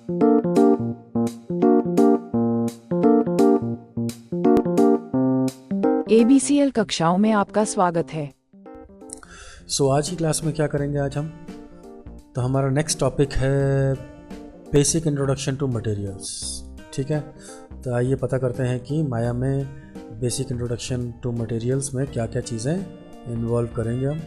ABCL कक्षाओं में आपका स्वागत है। आज की क्लास में क्या करेंगे आज हम? तो हमारा नेक्स्ट टॉपिक है बेसिक इंट्रोडक्शन टू मटेरियल्स। ठीक है, तो आइए पता करते हैं कि माया में बेसिक इंट्रोडक्शन टू मटेरियल्स में क्या क्या चीज़ें इन्वॉल्व करेंगे हम।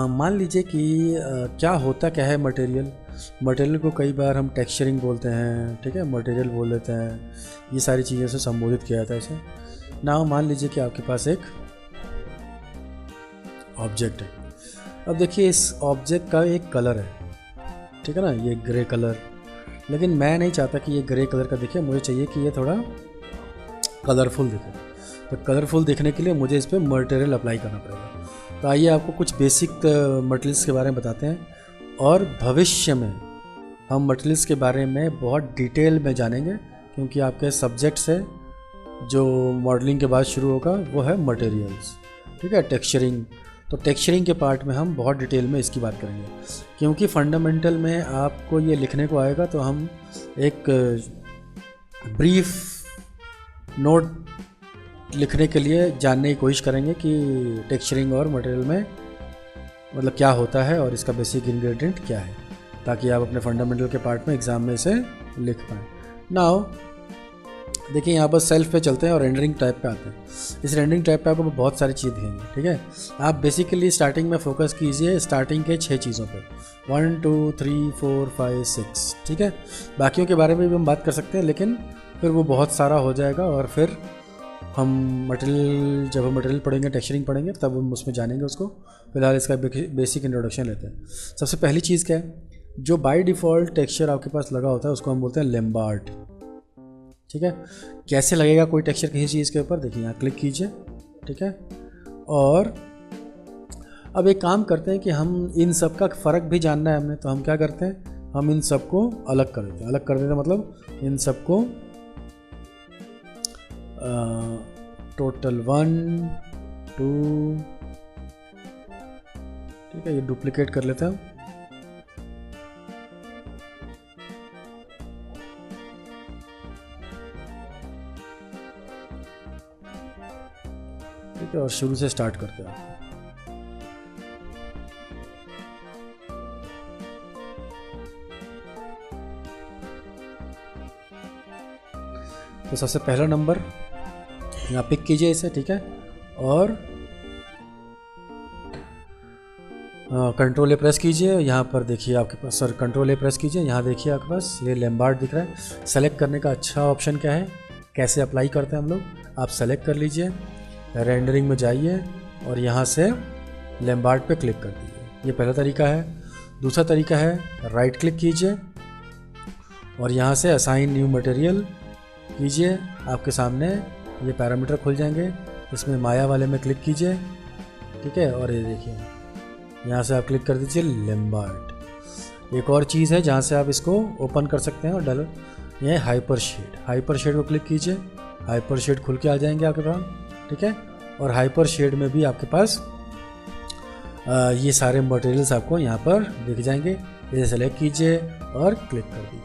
मान लीजिए कि क्या है मटेरियल को कई बार हम टेक्सचरिंग बोलते हैं, ठीक है, मटेरियल बोल देते हैं, ये सारी चीज़ों से संबोधित किया जाता है इसे। नाउ मान लीजिए कि आपके पास एक ऑब्जेक्ट है। अब देखिए इस ऑब्जेक्ट का एक कलर है, ठीक है ना, ये ग्रे कलर, लेकिन मैं नहीं चाहता कि ये ग्रे कलर का दिखे, मुझे चाहिए कि ये थोड़ा कलरफुल दिखे। तो कलरफुल दिखने के लिए मुझे इस पर मटेरियल अप्लाई करना पड़ेगा। तो आइए आपको कुछ बेसिक मटेरियल्स के बारे में बताते हैं, और भविष्य में हम मटेरियल्स के बारे में बहुत डिटेल में जानेंगे, क्योंकि आपके सब्जेक्ट से जो मॉडलिंग के बाद शुरू होगा वो है मटेरियल्स, ठीक है, टेक्सचरिंग। तो टेक्सचरिंग के पार्ट में हम बहुत डिटेल में इसकी बात करेंगे, क्योंकि फंडामेंटल में आपको ये लिखने को आएगा तो हम एक ब्रीफ नोट लिखने के लिए जानने की कोशिश करेंगे कि टेक्सचरिंग और मटेरियल में मतलब क्या होता है और इसका बेसिक इंग्रेडिएंट क्या है, ताकि आप अपने फंडामेंटल के पार्ट में एग्ज़ाम में इसे लिख पाएँ। नाउ देखिए यहाँ पर सेल्फ पे चलते हैं और रेंडरिंग टाइप पे आते हैं। इस रेंडरिंग टाइप पे आपको बहुत सारी चीज़ दिखेंगी, ठीक है। आप बेसिकली स्टार्टिंग में फोकस कीजिए स्टार्टिंग के 6 चीज़ों पे, 1 2 3 4 5 6, ठीक है। बाकियों के बारे में भी हम बात कर सकते हैं, लेकिन फिर वो बहुत सारा हो जाएगा और फिर हम जब हम मटेरियल पढ़ेंगे, टेक्सचरिंग पढ़ेंगे, तब हम उसमें जानेंगे उसको। फिलहाल इसका बेसिक इंट्रोडक्शन लेते हैं। सबसे पहली चीज़ क्या है, जो बाय डिफ़ॉल्ट टेक्सचर आपके पास लगा होता है उसको हम बोलते हैं लैम्बार्ड, ठीक है। कैसे लगेगा कोई टेक्सचर किसी चीज़ के ऊपर, देखिए यहाँ क्लिक कीजिए, ठीक है। और अब एक काम करते हैं कि हम इन सब का फ़र्क भी जानना है हमने, तो हम क्या करते हैं, हम इन सब को अलग कर देते हैं। अलग कर देते हैं मतलब इन सब को टोटल 1 2, ठीक है, ये डुप्लीकेट कर लेते हैं। ठीक है, और शुरू से स्टार्ट करते हैं। तो सबसे पहला नंबर यहाँ पिक कीजिए इसे, ठीक है, और कंट्रोल ए प्रेस कीजिए। यहाँ पर देखिए आपके पास, सर कंट्रोल ए प्रेस कीजिए, यहाँ देखिए आपके पास ये लैम्बार्ड दिख रहा है। सेलेक्ट करने का अच्छा ऑप्शन क्या है, कैसे अप्लाई करते हैं हम लोग, आप सेलेक्ट कर लीजिए, रेंडरिंग में जाइए और यहाँ से लैम्बार्ड पे क्लिक कर दीजिए। ये पहला तरीका है। दूसरा तरीका है राइट क्लिक कीजिए और यहाँ से असाइन न्यू मटेरियल कीजिए। आपके सामने ये पैरामीटर खुल जाएंगे, इसमें माया वाले में क्लिक कीजिए, ठीक है, और ये देखिए यहाँ से आप क्लिक कर दीजिए लैम्बार्ड। एक और चीज़ है जहाँ से आप इसको ओपन कर सकते हैं और डलर, ये हाइपर शेड को क्लिक कीजिए, हाइपर शेड खुल के आ जाएंगे आपके पास, ठीक है। और हाइपर शेड में भी आपके पास ये सारे मटेरियल्स आपको यहाँ पर दिख जाएंगे। इसे सेलेक्ट कीजिए और क्लिक कर दीजिए।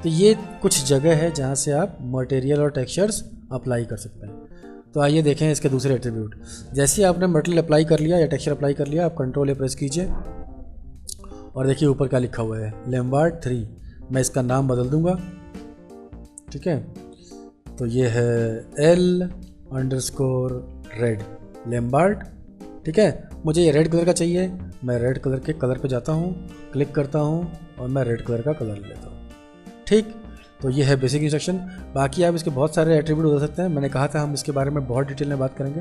तो ये कुछ जगह है जहाँ से आप मटेरियल और टेक्सचर्स अप्लाई कर सकते हैं। तो आइए देखें इसके दूसरे एट्रीब्यूट। जैसे ही आपने मटेरियल अप्लाई कर लिया या टेक्सचर अप्लाई कर लिया, आप कंट्रोल ए प्रेस कीजिए और देखिए ऊपर क्या लिखा हुआ है, लैम्बार्ड 3। मैं इसका नाम बदल दूंगा, ठीक है। तो ये है L_रेड लैम्बार्ड, ठीक है। मुझे ये रेड कलर का चाहिए, मैं रेड कलर के कलर पे जाता हूँ, क्लिक करता हूँ और मैं रेड कलर का कलर लेता हूँ, ठीक। तो ये है बेसिक इंस्ट्रक्शन। बाकी आप इसके बहुत सारे एट्रीब्यूट हो सकते हैं, मैंने कहा था हम इसके बारे में बहुत डिटेल में बात करेंगे।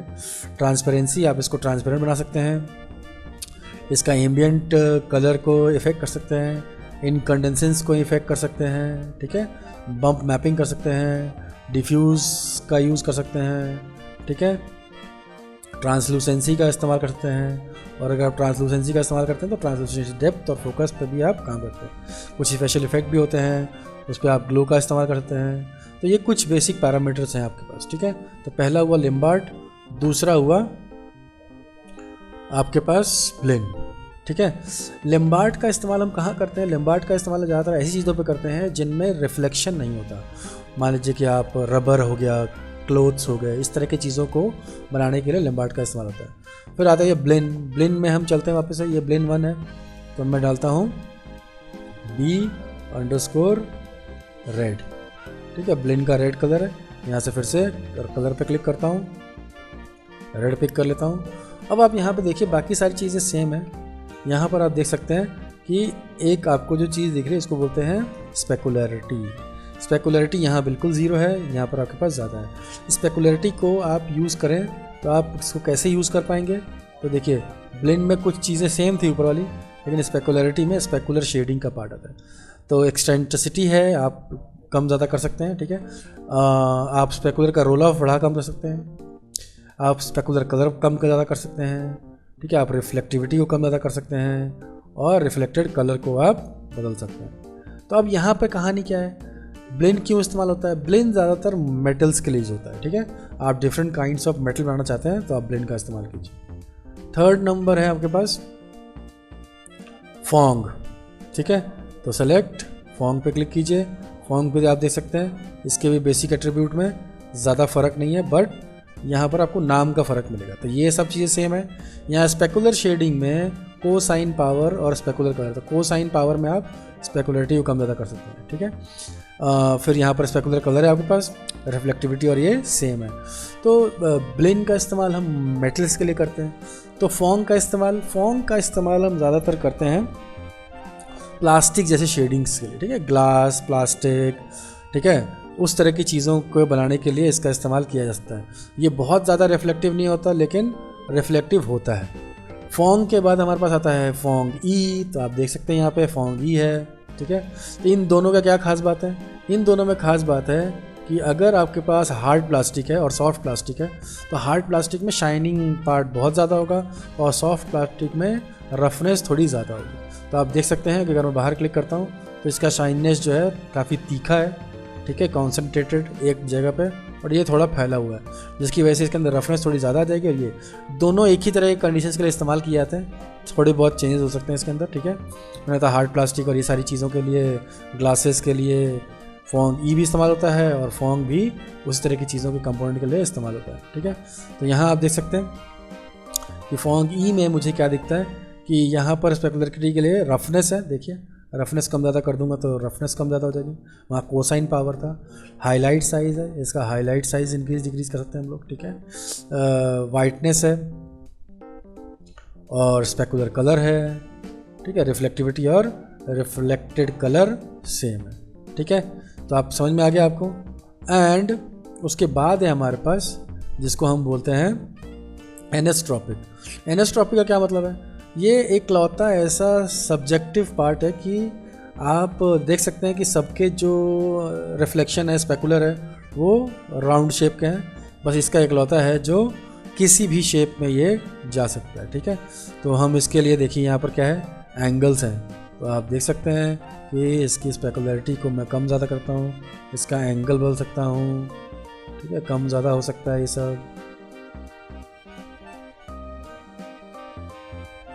ट्रांसपेरेंसी, आप इसको ट्रांसपेरेंट बना सकते हैं, इसका एम्बियंट कलर को इफेक्ट कर सकते हैं, इनकंडेंसेंस को इफेक्ट कर सकते हैं, ठीक है, बम्प मैपिंग कर सकते हैं, डिफ्यूज़ का यूज़ कर सकते हैं, ठीक है, ट्रांसलूसेंसी का इस्तेमाल कर सकते हैं। और अगर आप ट्रांसलूसेंसी का इस्तेमाल करते हैं तो ट्रांसलूसेंसी डेप्थ और फोकस पे भी आप काम करते हैं। कुछ स्पेशल इफेक्ट भी होते हैं, उस पर आप ग्लो का इस्तेमाल कर सकते हैं। तो ये कुछ बेसिक पैरामीटर्स हैं आपके पास, ठीक है। तो पहला हुआ लैम्बार्ड, दूसरा हुआ आपके पास ब्लेंड, ठीक है। लेम्बार्ट का इस्तेमाल हम कहाँ करते हैं? लेम्बार्ट का इस्तेमाल ज़्यादातर ऐसी चीज़ों पे करते हैं जिनमें रिफ्लेक्शन नहीं होता। मान लीजिए कि आप रबर हो गया, क्लोथ्स हो गए, इस तरह की चीज़ों को बनाने के लिए लेम्बार्ट का इस्तेमाल होता है। फिर आता है ये ब्लेन। ब्लेन में हम चलते हैं वापस से, ये ब्लेन 1 है तो मैं डालता हूँ B_रेड। ठीक है, ब्लेन का रेड कलर है। यहाँ से फिर से कलर पे क्लिक करता हूँ, रेड पिक कर लेता हूँ। अब आप यहाँ पे देखिए बाकी सारी चीज़ें सेम है। यहाँ पर आप देख सकते हैं कि एक आपको जो चीज़ दिख रही है इसको बोलते हैं स्पेकुलरिटी। स्पेकुलरिटी यहाँ बिल्कुल ज़ीरो है, यहाँ पर आपके पास ज़्यादा है। स्पेकुलरिटी को आप यूज़ करें तो आप इसको कैसे यूज़ कर पाएंगे? तो देखिए ब्लेंड में कुछ चीज़ें सेम थी ऊपर वाली, लेकिन स्पेकुलरिटी में स्पेकुलर शेडिंग का पार्ट आता है। तो एक्सटेंट्रिसिटी है, आप कम ज़्यादा कर सकते हैं। ठीक है, आप स्पेकुलर का रोल ऑफ बढ़ा कम कर सकते हैं, आप स्पेकुलर कलर कम ज़्यादा कर सकते हैं। ठीक है, आप रिफ्लेक्टिविटी को कम ज़्यादा कर सकते हैं और रिफ्लेक्टेड कलर को आप बदल सकते हैं। तो अब यहाँ पे कहानी क्या है, ब्लेंड क्यों इस्तेमाल होता है? ब्लेंड ज़्यादातर मेटल्स के लिए यूज होता है। ठीक है, आप डिफरेंट काइंड्स ऑफ मेटल बनाना चाहते हैं तो आप ब्लेंड का इस्तेमाल कीजिए। थर्ड नंबर है आपके पास फॉन्ग। ठीक है, तो सेलेक्ट फॉन्ग पे क्लिक कीजिए। फॉन्ग पे आप देख सकते हैं इसके भी बेसिक एट्रीब्यूट में ज़्यादा फ़र्क नहीं है, बट यहाँ पर आपको नाम का फ़र्क मिलेगा। तो ये सब चीज़ें सेम है। यहाँ स्पेकुलर शेडिंग में कोसाइन पावर और स्पेकुलर कलर, तो कोसाइन पावर में आप स्पेकुलरिटी को कम ज़्यादा कर सकते हैं। ठीक है, फिर यहाँ पर स्पेकुलर कलर है आपके पास, रिफ्लेक्टिविटी और ये सेम है। तो ब्लेंड का इस्तेमाल हम मेटल्स के लिए करते हैं। तो फॉन्ग का इस्तेमाल हम ज़्यादातर करते हैं प्लास्टिक जैसे शेडिंग्स के लिए। ठीक है, ग्लास, प्लास्टिक, ठीक है, उस तरह की चीज़ों को बनाने के लिए इसका इस्तेमाल किया जा सकता है। ये बहुत ज़्यादा रिफ्लेक्टिव नहीं होता, लेकिन रिफ्लेक्टिव होता है। फॉन्ग के बाद हमारे पास आता है फॉन्ग ई। तो आप देख सकते हैं यहाँ पे फॉन्ग ई है। ठीक है, तो इन दोनों का क्या खास बात है? इन दोनों में खास बात है कि अगर आपके पास हार्ड प्लास्टिक है और सॉफ्ट प्लास्टिक है, तो हार्ड प्लास्टिक में शाइनिंग पार्ट बहुत ज़्यादा होगा और सॉफ्ट प्लास्टिक में रफनेस थोड़ी ज़्यादा होगी। तो आप देख सकते हैं कि अगर मैं बाहर क्लिक करता हूँ तो इसका शाइननेस जो है काफ़ी तीखा है। ठीक है, कॉन्सेंट्रेटेड एक जगह पे, और ये थोड़ा फैला हुआ है, जिसकी वजह से इसके अंदर रफनेस थोड़ी ज़्यादा आ जाएगी। और ये दोनों एक ही तरह के कंडीशंस के लिए इस्तेमाल किए जाते हैं, थोड़े बहुत चेंजेस हो सकते हैं इसके अंदर। ठीक है, मैंने कहा हार्ड प्लास्टिक और ये सारी चीज़ों के लिए, ग्लासेस के लिए फॉन्ग ई भी इस्तेमाल होता है और फॉन्ग भी उस तरह की चीज़ों के कंपोनेंट के लिए इस्तेमाल होता है। ठीक है, तो यहाँ आप देख सकते हैं कि फॉन्ग ई में मुझे क्या दिखता है कि यहाँ पर स्पेकुलरिटी के लिए रफनेस है। देखिए रफनेस कम ज़्यादा कर दूंगा तो रफनेस कम ज़्यादा हो जाएगी। वहाँ कोसाइन पावर था। हाईलाइट साइज़ है, इसका हाईलाइट साइज़ इंक्रीज डिक्रीज कर सकते हैं हम लोग। ठीक है, वाइटनेस है और स्पेकुलर कलर है। ठीक है, रिफ्लेक्टिविटी और रिफ्लेक्टेड कलर सेम है। ठीक है, तो आप समझ में आ गया आपको। एंड उसके बाद है हमारे पास जिसको हम बोलते हैं एनिसोट्रॉपिक। एनिसोट्रॉपिक का क्या मतलब है? ये एक लौता ऐसा सब्जेक्टिव पार्ट है कि आप देख सकते हैं कि सबके जो रिफ्लेक्शन है, स्पेकुलर है, वो राउंड शेप के हैं। बस इसका एक लौता है जो किसी भी शेप में ये जा सकता है। ठीक है, तो हम इसके लिए देखिए यहाँ पर क्या है, एंगल्स हैं। तो आप देख सकते हैं कि इसकी स्पेकुलरिटी को मैं कम ज़्यादा करता हूँ, इसका एंगल बदल सकता हूँ। ठीक है, कम ज़्यादा हो सकता है ये सब।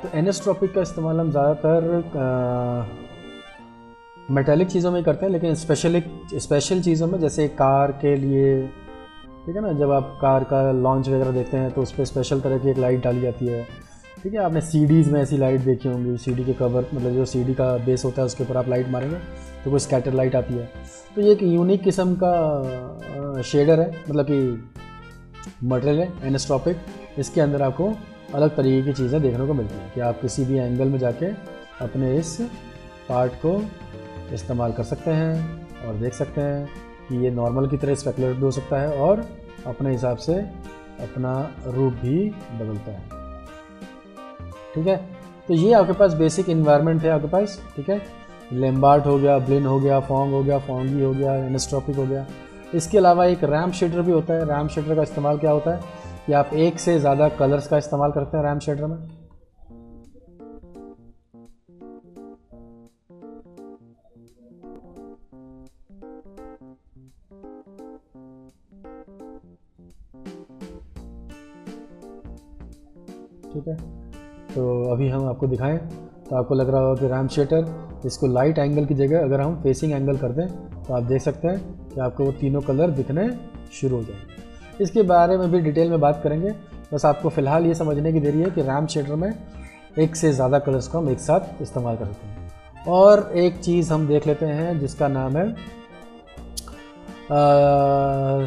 तो एनिसोट्रॉपिक का इस्तेमाल हम ज़्यादातर मेटालिक चीज़ों में करते हैं, लेकिन स्पेशल चीज़ों में, जैसे कार के लिए। ठीक है ना, जब आप कार का लॉन्च वगैरह देते हैं तो उस पर स्पेशल तरह की एक लाइट डाली जाती है। ठीक है, आपने सीडीज़ में ऐसी लाइट देखी होंगी, सीडी के कवर, मतलब जो सीडी का बेस होता है उसके ऊपर आप लाइट मारेंगे तो वो स्कैटर लाइट आती है। तो ये एक यूनिक किस्म का शेडर है, मतलब कि मटेरियल है एनिसोट्रॉपिक। इसके अंदर आपको अलग तरीके की चीज़ें देखने को मिलती हैं कि आप किसी भी एंगल में जाके अपने इस पार्ट को इस्तेमाल कर सकते हैं और देख सकते हैं कि ये नॉर्मल की तरह स्पेकुलर भी हो सकता है और अपने हिसाब से अपना रूप भी बदलता है। ठीक है, तो ये आपके पास बेसिक इन्वायरमेंट है आपके पास। ठीक है, लेम्बार्ट हो गया, ब्लेन हो गया, फॉन्ग हो गया, फॉन्गी हो गया, एनिसोट्रॉपिक हो गया। इसके अलावा एक रैम्प शेडर भी होता है। रैम्प शेडर का इस्तेमाल क्या होता है कि आप एक से ज़्यादा कलर्स का इस्तेमाल करते हैं रैम्प शेडर में। ठीक है, तो अभी हम आपको दिखाएं तो आपको लग रहा होगा कि रैम्प शेडर, इसको लाइट एंगल की जगह अगर हम फेसिंग एंगल कर दें तो आप देख सकते हैं कि आपको वो तीनों कलर दिखने शुरू हो जाएंगे। इसके बारे में भी डिटेल में बात करेंगे, बस आपको फ़िलहाल ये समझने की देरी है कि रैम्प शेडर में एक से ज़्यादा कलर्स को हम एक साथ इस्तेमाल करते हैं। और एक चीज़ हम देख लेते हैं जिसका नाम है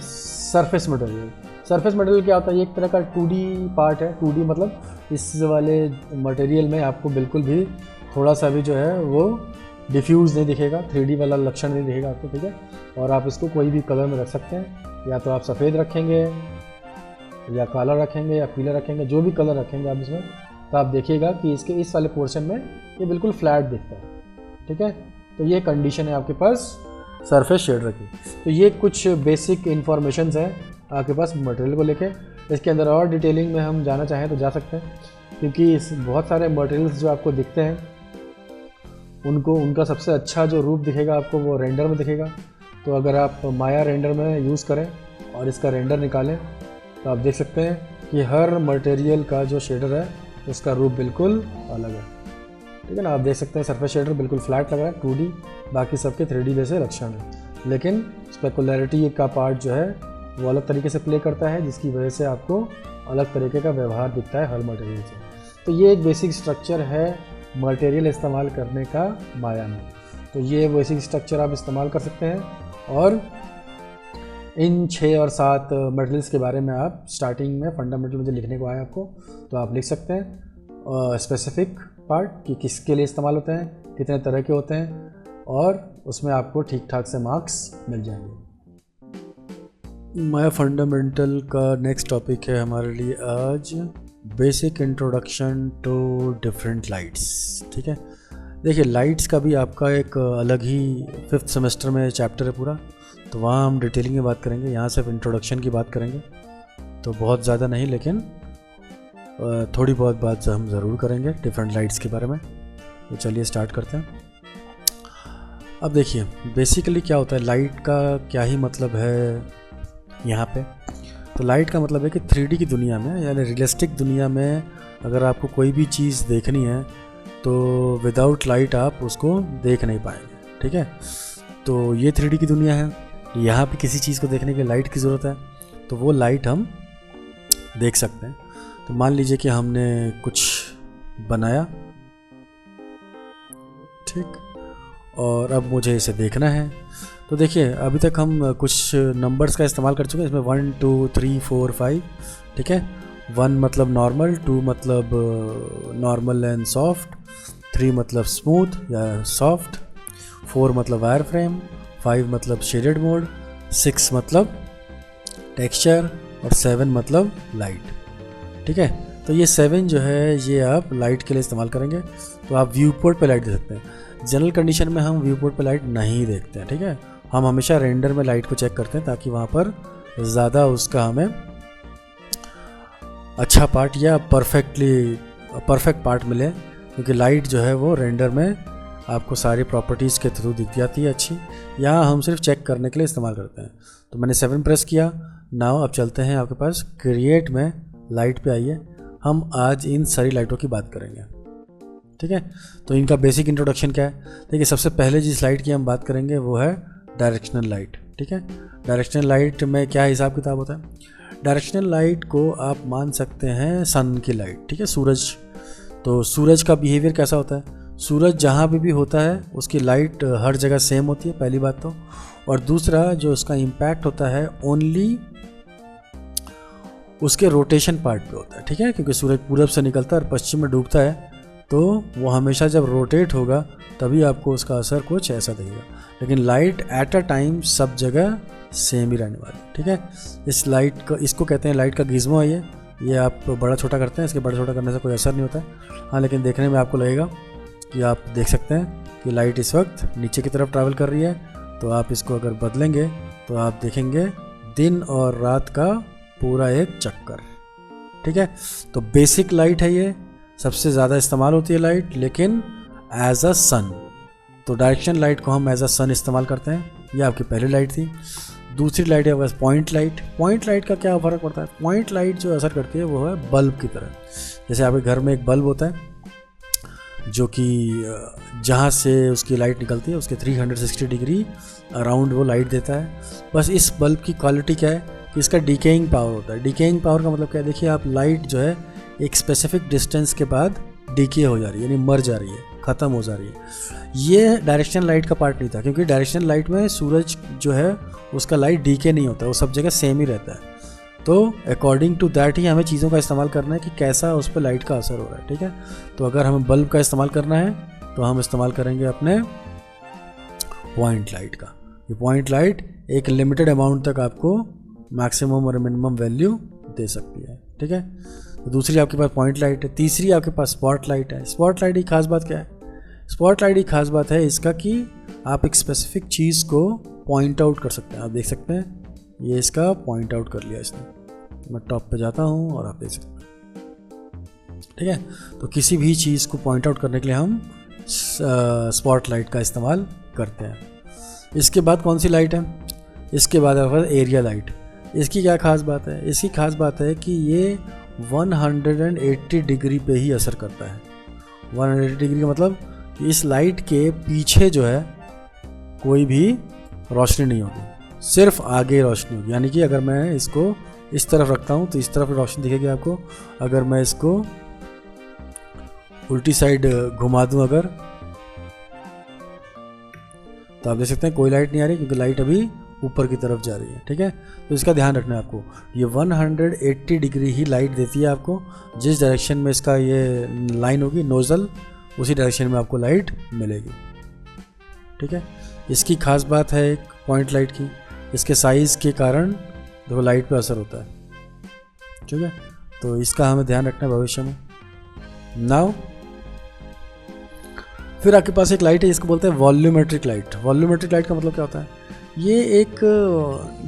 सरफेस मटेरियल। सरफेस मटेरियल क्या होता है? ये एक तरह का 2D पार्ट है। 2D मतलब इस वाले मटेरियल में आपको बिल्कुल भी थोड़ा सा भी जो है वो डिफ्यूज़ नहीं दिखेगा, 3D वाला लक्षण नहीं दिखेगा आपको, ठीक है। और आप इसको कोई भी कलर में रख सकते हैं, या तो आप सफ़ेद रखेंगे या काला रखेंगे या पीला रखेंगे, जो भी कलर रखेंगे आप इसमें, तो आप देखिएगा कि इसके इस वाले पोर्शन में ये बिल्कुल फ्लैट दिखता है, ठीक है। तो ये कंडीशन है आपके पास सरफेस शेडर की। तो ये कुछ बेसिक इन्फॉर्मेशंस हैं आपके पास मटेरियल को लेके। इसके अंदर और डिटेलिंग में हम जाना चाहें तो जा सकते हैं, क्योंकि इस बहुत सारे मटेरियल्स जो आपको दिखते हैं उनका सबसे अच्छा जो रूप दिखेगा आपको वो रेंडर में दिखेगा। तो अगर आप माया रेंडर में यूज़ करें और इसका रेंडर निकालें तो आप देख सकते हैं कि हर मटेरियल का जो शेडर है उसका रूप बिल्कुल अलग है, ठीक है ना। आप देख सकते हैं सरफेस शेडर बिल्कुल फ्लैट लग रहा है, 2D, बाकी सबके 3D जैसे लक्षण है, लेकिन स्पेकुलरिटी का पार्ट जो है वो अलग तरीके से प्ले करता है, जिसकी वजह से आपको अलग तरीके का व्यवहार दिखता है हर मटेरियल से। तो ये एक बेसिक स्ट्रक्चर है मटेरियल इस्तेमाल करने का माया में। तो ये बेसिक स्ट्रक्चर आप इस्तेमाल कर सकते हैं, और इन 6 और 7 मटेरियल्स के बारे में आप स्टार्टिंग में फंडामेंटल में जो लिखने को आया आपको, तो आप लिख सकते हैं स्पेसिफिक पार्ट कि किसके लिए इस्तेमाल होते हैं, कितने तरह के होते हैं, और उसमें आपको ठीक ठाक से मार्क्स मिल जाएंगे। माया फंडामेंटल का नेक्स्ट टॉपिक है हमारे लिए आज basic introduction to different lights, ठीक है। देखिए, लाइट्स का भी आपका एक अलग ही 5th सेमेस्टर में चैप्टर है पूरा, तो वहाँ हम डिटेलिंग में बात करेंगे। यहाँ सिर्फ इंट्रोडक्शन की बात करेंगे, तो बहुत ज़्यादा नहीं, लेकिन थोड़ी बहुत बात हम ज़रूर करेंगे डिफरेंट लाइट्स के बारे में। तो चलिए स्टार्ट करते हैं। अब देखिए, बेसिकली क्या होता है, लाइट का क्या ही मतलब है यहाँ पे। तो लाइट का मतलब है कि 3D की दुनिया में, यानी रियलिस्टिक दुनिया में, अगर आपको कोई भी चीज़ देखनी है तो विदाउट लाइट आप उसको देख नहीं पाएंगे, ठीक है। तो ये 3D की दुनिया है, यहाँ पे किसी चीज़ को देखने के लिए लाइट की ज़रूरत है, तो वो लाइट हम देख सकते हैं। तो मान लीजिए कि हमने कुछ बनाया, ठीक, और अब मुझे इसे देखना है। तो देखिए, अभी तक हम कुछ नंबर्स का इस्तेमाल कर चुके हैं इसमें, 1 2 3 4 5, ठीक है। 1 मतलब नॉर्मल, 2 मतलब नॉर्मल एंड सॉफ्ट, 3 मतलब स्मूथ या सॉफ्ट, 4 मतलब वायर फ्रेम, 5 मतलब शेडेड मोड, 6 मतलब टेक्सचर, और 7 मतलब लाइट, ठीक है। तो ये 7 जो है ये आप लाइट के लिए इस्तेमाल करेंगे। तो आप व्यू पोर्ट पर लाइट दे सकते हैं। जनरल कंडीशन में हम व्यू पोर्ट पर लाइट नहीं देखते हैं, ठीक है। हम हमेशा रेंडर में लाइट को चेक करते हैं ताकि वहाँ पर ज़्यादा उसका हमें अच्छा पार्ट या परफेक्ट पार्ट मिले, क्योंकि लाइट जो है वो रेंडर में आपको सारी प्रॉपर्टीज़ के थ्रू दिख जाती है अच्छी। यहाँ हम सिर्फ चेक करने के लिए इस्तेमाल करते हैं। तो मैंने 7 प्रेस किया। नाउ अब चलते हैं आपके पास क्रिएट में, लाइट पे आइए। हम आज इन सारी लाइटों की बात करेंगे, ठीक है। तो इनका बेसिक इंट्रोडक्शन क्या है? देखिए, सबसे पहले जिस लाइट की हम बात करेंगे वो है डायरेक्शनल लाइट, ठीक है। डायरेक्शनल लाइट में क्या हिसाब किताब होता है? डायरेक्शनल लाइट को आप मान सकते हैं सन की लाइट, ठीक है, सूरज। तो सूरज का बिहेवियर कैसा होता है? सूरज जहाँ पे भी होता है उसकी लाइट हर जगह सेम होती है, पहली बात तो। और दूसरा जो उसका इम्पैक्ट होता है ओनली उसके रोटेशन पार्ट पे होता है, ठीक है, क्योंकि सूरज पूरब से निकलता है और पश्चिम में डूबता है, तो वो हमेशा जब रोटेट होगा तभी आपको उसका असर कुछ ऐसा देगा। लेकिन लाइट एट अ टाइम सब जगह सेम ही रहने वाली, ठीक है। इस लाइट का, इसको कहते हैं लाइट का गिज़्मो है ये आप बड़ा छोटा करते हैं, इसके बड़ा छोटा करने से कोई असर नहीं होता है। हाँ, लेकिन देखने में आपको लगेगा कि आप देख सकते हैं कि लाइट इस वक्त नीचे की तरफ ट्रैवल कर रही है। तो आप इसको अगर बदलेंगे तो आप देखेंगे दिन और रात का पूरा एक चक्कर, ठीक है। तो बेसिक लाइट है ये, सबसे ज़्यादा इस्तेमाल होती है लाइट, लेकिन एज अ सन। तो डायरेक्शन लाइट को हम एज अ सन इस्तेमाल करते हैं। ये आपकी पहली लाइट थी। दूसरी लाइट है बस पॉइंट लाइट। पॉइंट लाइट का क्या फ़र्क पड़ता है? पॉइंट लाइट जो असर करती है वो है बल्ब की तरह। जैसे आपके घर में एक बल्ब होता है, जो कि जहाँ से उसकी लाइट निकलती है उसके 360 डिग्री अराउंड वो लाइट देता है। बस इस बल्ब की क्वालिटी क्या है कि इसका डिकेइंग पावर होता है। डिकेइंग पावर का मतलब क्या है, देखिए आप लाइट जो है एक स्पेसिफिक डिस्टेंस के बाद डीके हो जा रही है, यानी मर जा रही है, ख़त्म हो जा रही है। ये डायरेक्शनल लाइट का पार्ट नहीं था, क्योंकि डायरेक्शनल लाइट में सूरज जो है उसका लाइट डीके नहीं होता, वो सब जगह सेम ही रहता है। तो अकॉर्डिंग टू दैट ही हमें चीज़ों का इस्तेमाल करना है कि कैसा उस पर लाइट का असर हो रहा है, ठीक है। तो अगर हमें बल्ब का इस्तेमाल करना है तो हम इस्तेमाल करेंगे अपने पॉइंट लाइट का। ये पॉइंट लाइट एक लिमिटेड अमाउंट तक आपको मैक्सिमम और मिनिमम वैल्यू दे सकती है, ठीक है। तो दूसरी आपके पास पॉइंट लाइट है। तीसरी आपके पास स्पॉट लाइट है। स्पॉट लाइट की खास बात क्या है? स्पॉट लाइट की खास बात है इसका कि आप एक स्पेसिफिक चीज़ को पॉइंट आउट कर सकते हैं। आप देख सकते हैं ये इसका पॉइंट आउट कर लिया इसने। मैं टॉप पे जाता हूँ और आप देख सकते हैं, ठीक है। तो किसी भी चीज़ को पॉइंट आउट करने के लिए हम स्पॉट लाइट का इस्तेमाल करते हैं। इसके बाद कौन सी लाइट है? इसके बाद आपके पास एरिया लाइट। इसकी क्या खास बात है? इसकी खास बात है कि ये 180 डिग्री पे ही असर करता है। 180 डिग्री का मतलब कि इस लाइट के पीछे जो है कोई भी रोशनी नहीं होगी, सिर्फ आगे रोशनी होगी। यानी कि अगर मैं इसको इस तरफ रखता हूँ तो इस तरफ रोशनी दिखेगी आपको। अगर मैं इसको उल्टी साइड घुमा दूँ अगर, तो आप देख सकते हैं कोई लाइट नहीं आ रही, क्योंकि लाइट अभी ऊपर की तरफ जा रही है, ठीक है। तो इसका ध्यान रखना है आपको। ये 180 डिग्री ही लाइट देती है आपको। जिस डायरेक्शन में इसका ये लाइन होगी नोज़ल, उसी डायरेक्शन में आपको लाइट मिलेगी, ठीक है। इसकी खास बात है एक पॉइंट लाइट की, इसके साइज़ के कारण देखो लाइट पे असर होता है, ठीक है। तो इसका हमें ध्यान रखना है भविष्य में। नाउ फिर आपके पास एक लाइट है जिसको बोलते हैं वॉल्यूमेट्रिक लाइट। वॉल्यूमेट्रिक लाइट का मतलब क्या होता है? ये एक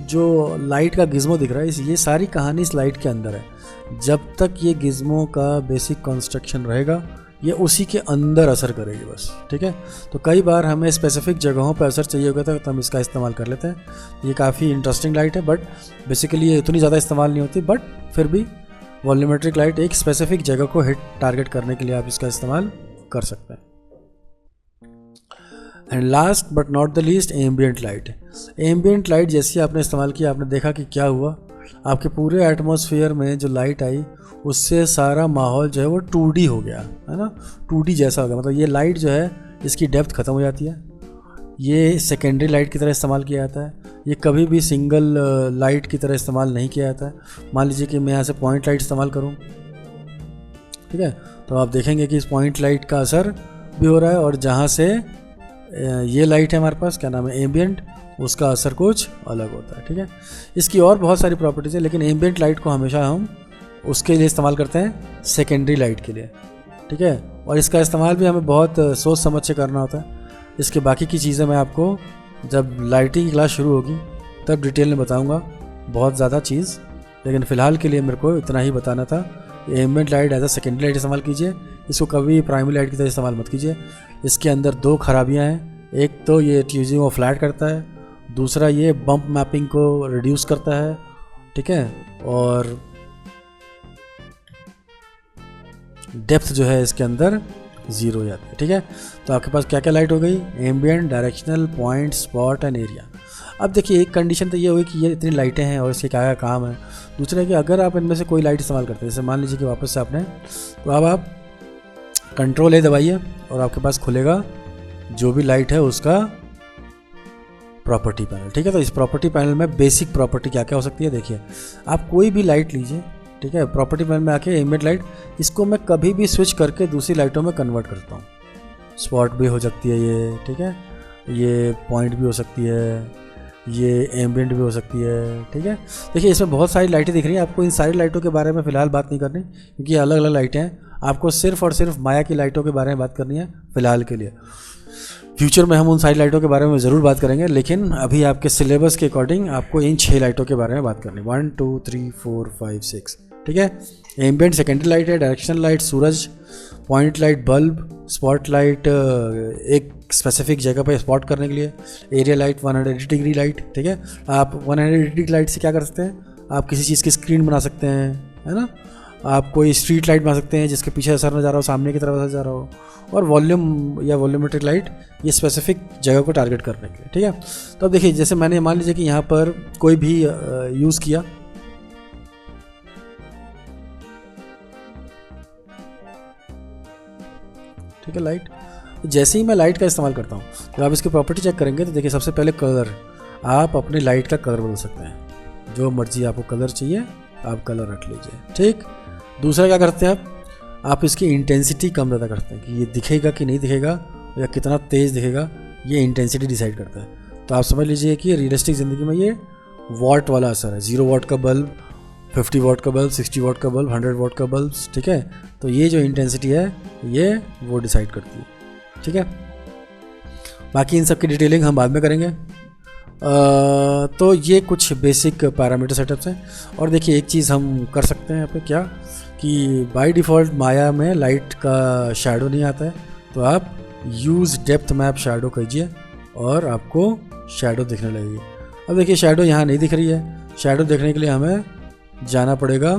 जो लाइट का गिज़्मो दिख रहा है, ये सारी कहानी इस लाइट के अंदर है। जब तक ये गिज़्मो का बेसिक कंस्ट्रक्शन रहेगा ये उसी के अंदर असर करेगी बस, ठीक है। तो कई बार हमें स्पेसिफिक जगहों पर असर चाहिए होगा तो हम इसका इस्तेमाल कर लेते हैं। ये काफ़ी इंटरेस्टिंग लाइट है, बट बेसिकली ये इतनी ज़्यादा इस्तेमाल नहीं होती, बट फिर भी वॉल्यूमेट्रिक लाइट एक स्पेसिफिक जगह को हिट टारगेट करने के लिए आप इसका इस्तेमाल कर सकते हैं। And last but not the least ambient light. Ambient light जैसे आपने इस्तेमाल किया, आपने देखा कि क्या हुआ, आपके पूरे एटमॉस्फेयर में जो लाइट आई उससे सारा माहौल जो है वो 2D हो गया, है ना। 2D जैसा हो गया, मतलब ये लाइट जो है इसकी डेप्थ ख़त्म हो जाती है। ये सेकेंडरी लाइट की तरह इस्तेमाल किया जाता है। ये कभी भी सिंगल लाइट की तरह इस्तेमाल नहीं किया जाता है। मान लीजिए कि मैं यहाँ से पॉइंट लाइट इस्तेमाल करूँ, ठीक है, तो आप देखेंगे कि इस पॉइंट लाइट का असर भी हो रहा है, और जहाँ से ये लाइट है हमारे पास, क्या नाम है, एम्बियंट, उसका असर कुछ अलग होता है, ठीक है। इसकी और बहुत सारी प्रॉपर्टीज़ है, लेकिन एम्बियंट लाइट को हमेशा हम उसके लिए इस्तेमाल करते हैं सेकेंडरी लाइट के लिए, ठीक है। और इसका इस्तेमाल भी हमें बहुत सोच समझ से करना होता है। इसके बाकी की चीज़ें मैं आपको जब लाइटिंग की क्लास शुरू होगी तब डिटेल में बताऊंगा बहुत ज़्यादा चीज़, लेकिन फ़िलहाल के लिए मेरे को इतना ही बताना था। Ambient light as a secondary light इस्तेमाल कीजिए, इसको कभी प्राइमरी लाइट की तरह इस्तेमाल मत कीजिए। इसके अंदर दो खराबियाँ हैं, एक तो ये ट्यूजिंग को फ्लैट करता है, दूसरा ये बम्प मैपिंग को रिड्यूस करता है, ठीक है, और डेप्थ जो है इसके अंदर 0 हो जाती है, ठीक है। तो आपके पास क्या क्या लाइट हो गई? Ambient, directional, point, spot and area. अब देखिए एक कंडीशन तो ये हुई कि ये इतनी लाइटें हैं और इसके क्या क्या काम है। दूसरा है कि अगर आप इनमें से कोई लाइट इस्तेमाल करते हैं, जैसे मान लीजिए कि वापस से आपने, तो अब आप कंट्रोल A दबाइए और आपके पास खुलेगा जो भी लाइट है उसका प्रॉपर्टी पैनल, ठीक है। तो इस प्रॉपर्टी पैनल में बेसिक प्रॉपर्टी क्या क्या हो सकती है, देखिए आप कोई भी लाइट लीजिए, ठीक है, प्रॉपर्टी पैनल में आके एम्बियंट लाइट, इसको मैं कभी भी स्विच करके दूसरी लाइटों में कन्वर्ट करता हूँ। स्पॉट भी हो सकती है ये, ठीक है, ये पॉइंट भी हो सकती है, ये एम्बियंट भी हो सकती है, ठीक है। देखिए इसमें बहुत सारी लाइटें दिख रही हैं, आपको इन सारी लाइटों के बारे में फ़िलहाल बात नहीं करनी, क्योंकि ये अलग अलग लाइटें हैं। आपको सिर्फ और सिर्फ माया की लाइटों के बारे में बात करनी है फ़िलहाल के लिए। फ्यूचर में हम उन सारी लाइटों के बारे में ज़रूर बात करेंगे, लेकिन अभी आपके सिलेबस के अकॉर्डिंग आपको इन 6 लाइटों के बारे में बात करनी है, 1 2 3 4 5 6, ठीक है। एम्बियंट सेकेंडरी लाइट है, डायरेक्शनल लाइट सूरज, point light bulb, spot light एक स्पेसिफिक जगह पे स्पॉट करने के लिए, एरिया लाइट 180 डिग्री लाइट, ठीक है। आप 180 डिग्री लाइट से क्या कर सकते हैं, आप किसी चीज़ की स्क्रीन बना सकते हैं, है ना, आप कोई स्ट्रीट लाइट बना सकते हैं जिसके पीछे असर नज़र आ रहा हो, सामने की तरफ असर जा रहा हो। और वॉल्यूम या वॉल्यूमेट्रिक लाइट ये स्पेसिफिक जगह को टारगेट करने के लिए, ठीक है। तो अब देखिए, जैसे मैंने मान लीजिए कि यहाँ पर कोई भी यूज़ किया, ठीक है, लाइट। जैसे ही मैं लाइट का इस्तेमाल करता हूँ, जब आप इसकी प्रॉपर्टी चेक करेंगे तो देखिए सबसे पहले कलर, आप अपनी लाइट का कलर बदल सकते हैं। जो मर्जी आपको कलर चाहिए आप कलर रख लीजिए, ठीक। दूसरा क्या करते हैं आप इसकी इंटेंसिटी कम ज़्यादा करते हैं कि ये दिखेगा कि नहीं दिखेगा या कितना तेज़ दिखेगा, ये इंटेंसिटी डिसाइड करता है। तो आप समझ लीजिए कि रियलिस्टिक ज़िंदगी में ये वॉट वाला असर है। 0 वाट का बल्ब, 50 वाट का बल्ब, 60 वाट का बल्ब, 100 वाट का बल्ब, ठीक है। तो ये जो इंटेंसिटी है ये वो डिसाइड करती है, ठीक है। बाकी इन सब की डिटेलिंग हम बाद में करेंगे। तो ये कुछ बेसिक पैरामीटर सेटअप्स हैं। और देखिए एक चीज़ हम कर सकते हैं यहाँ पे, क्या कि बाय डिफ़ॉल्ट माया में लाइट का शैडो नहीं आता है, तो आप यूज़ डेप्थ मैप शैडो कीजिए और आपको शैडो दिखने लगेगी। अब देखिए शैडो यहाँ नहीं दिख रही है। शैडो देखने के लिए हमें जाना पड़ेगा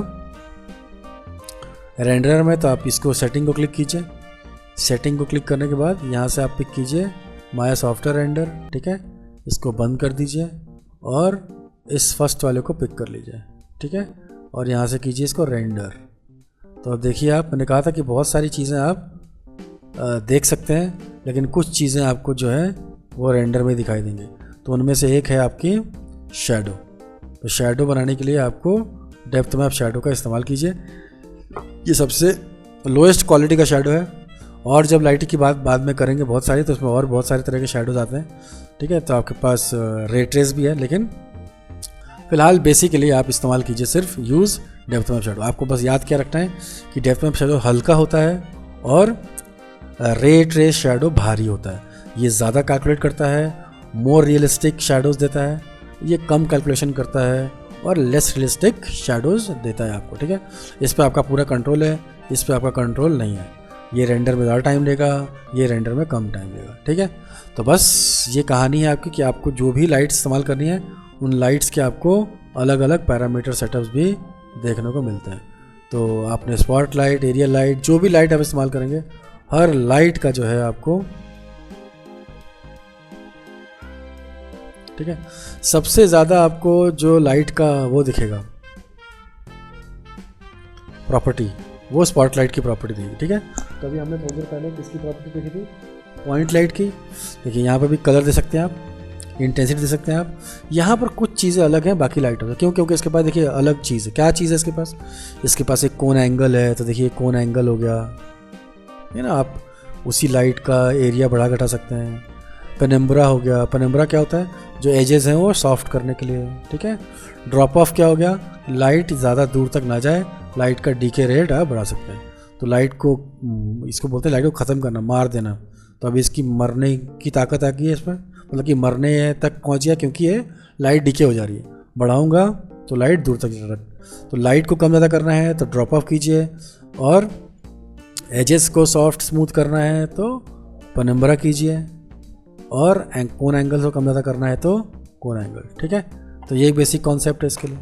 रेंडर में। तो आप इसको सेटिंग को क्लिक कीजिए। सेटिंग को क्लिक करने के बाद यहाँ से आप पिक कीजिए माया सॉफ्टवेयर रेंडर, ठीक है। इसको बंद कर दीजिए और इस फर्स्ट वाले को पिक कर लीजिए, ठीक है। और यहाँ से कीजिए इसको रेंडर। तो अब देखिए, आप मैंने कहा था कि बहुत सारी चीज़ें आप देख सकते हैं, लेकिन कुछ चीज़ें आपको जो है वो रेंडर में दिखाई देंगी। तो उनमें से एक है आपकी शैडो। तो शैडो बनाने के लिए आपको डेप्थ मैप शैडो का इस्तेमाल कीजिए। ये सबसे लोएस्ट क्वालिटी का शैडो है। और जब लाइटिंग की बात बाद में करेंगे बहुत सारी, तो उसमें और बहुत सारे तरह के शैडोज आते हैं, ठीक है। तो आपके पास रे ट्रेस भी है, लेकिन फिलहाल बेसिकली आप इस्तेमाल कीजिए सिर्फ यूज़ डेप्थ मैप शैडो। आपको बस याद क्या रखना है कि डेप्थ मैप शैडो हल्का होता है और रे ट्रेस शैडो भारी होता है। ये ज़्यादा कैलकुलेट करता है, मोर रियलिस्टिक शैडोज़ देता है। ये कम कैलकुलेशन करता है और लेस रियलिस्टिक शैडोज़ देता है आपको, ठीक है। इस पर आपका पूरा कंट्रोल है, इस पर आपका कंट्रोल नहीं है। ये रेंडर में ज़्यादा टाइम लेगा, ये रेंडर में कम टाइम लेगा, ठीक है। तो बस ये कहानी है आपकी कि आपको जो भी लाइट्स इस्तेमाल करनी है, उन लाइट्स के आपको अलग अलग पैरामीटर सेटअप्स भी देखने को मिलते हैं। तो आपने स्पॉट लाइट, एरियल लाइट, जो भी लाइट आप इस्तेमाल करेंगे, हर लाइट का जो है आपको, ठीक है, सबसे ज़्यादा आपको जो लाइट का वो दिखेगा प्रॉपर्टी, वो स्पॉट लाइट की प्रॉपर्टी देगी, ठीक है। तो अभी हमने थोड़ी देर पहले किसकी प्रॉपर्टी देखी थी? पॉइंट लाइट की। देखिए यहाँ पर भी कलर दे सकते हैं आप, इंटेंसिटी दे सकते हैं आप। यहाँ पर कुछ चीज़ें अलग हैं बाकी लाइटों से, क्यों? क्योंकि इसके पास देखिए अलग चीज़ है। क्या चीज़ है इसके पास? इसके पास एक कोन एंगल है। तो देखिए कोन एंगल हो गया है ना, आप उसी लाइट का एरिया बढ़ा घटा सकते हैं। पेनम्ब्रा हो गया। पेनम्ब्रा क्या होता है? जो एजेस हैं वो सॉफ्ट करने के लिए, ठीक है। ड्रॉप ऑफ क्या हो गया? लाइट ज़्यादा दूर तक ना जाए, लाइट का डीके रेट आप बढ़ा सकते हैं। तो लाइट को, इसको बोलते हैं लाइट को ख़त्म करना, मार देना। तो अभी इसकी मरने की ताकत आ गई है इसमें, मतलब कि मरने तक पहुंच गया, क्योंकि ये लाइट डीके हो जा रही है। बढ़ाऊंगा तो लाइट दूर तक जाएगा। तो लाइट को कम ज़्यादा करना है तो ड्रॉप ऑफ कीजिए, और एजेस को सॉफ्ट स्मूथ करना है तो पेनम्ब्रा कीजिए, और कोन एंगल को कम ज़्यादा करना है तो कोन एंगल, ठीक है। तो ये एक बेसिक कॉन्सेप्ट है इसके लिए।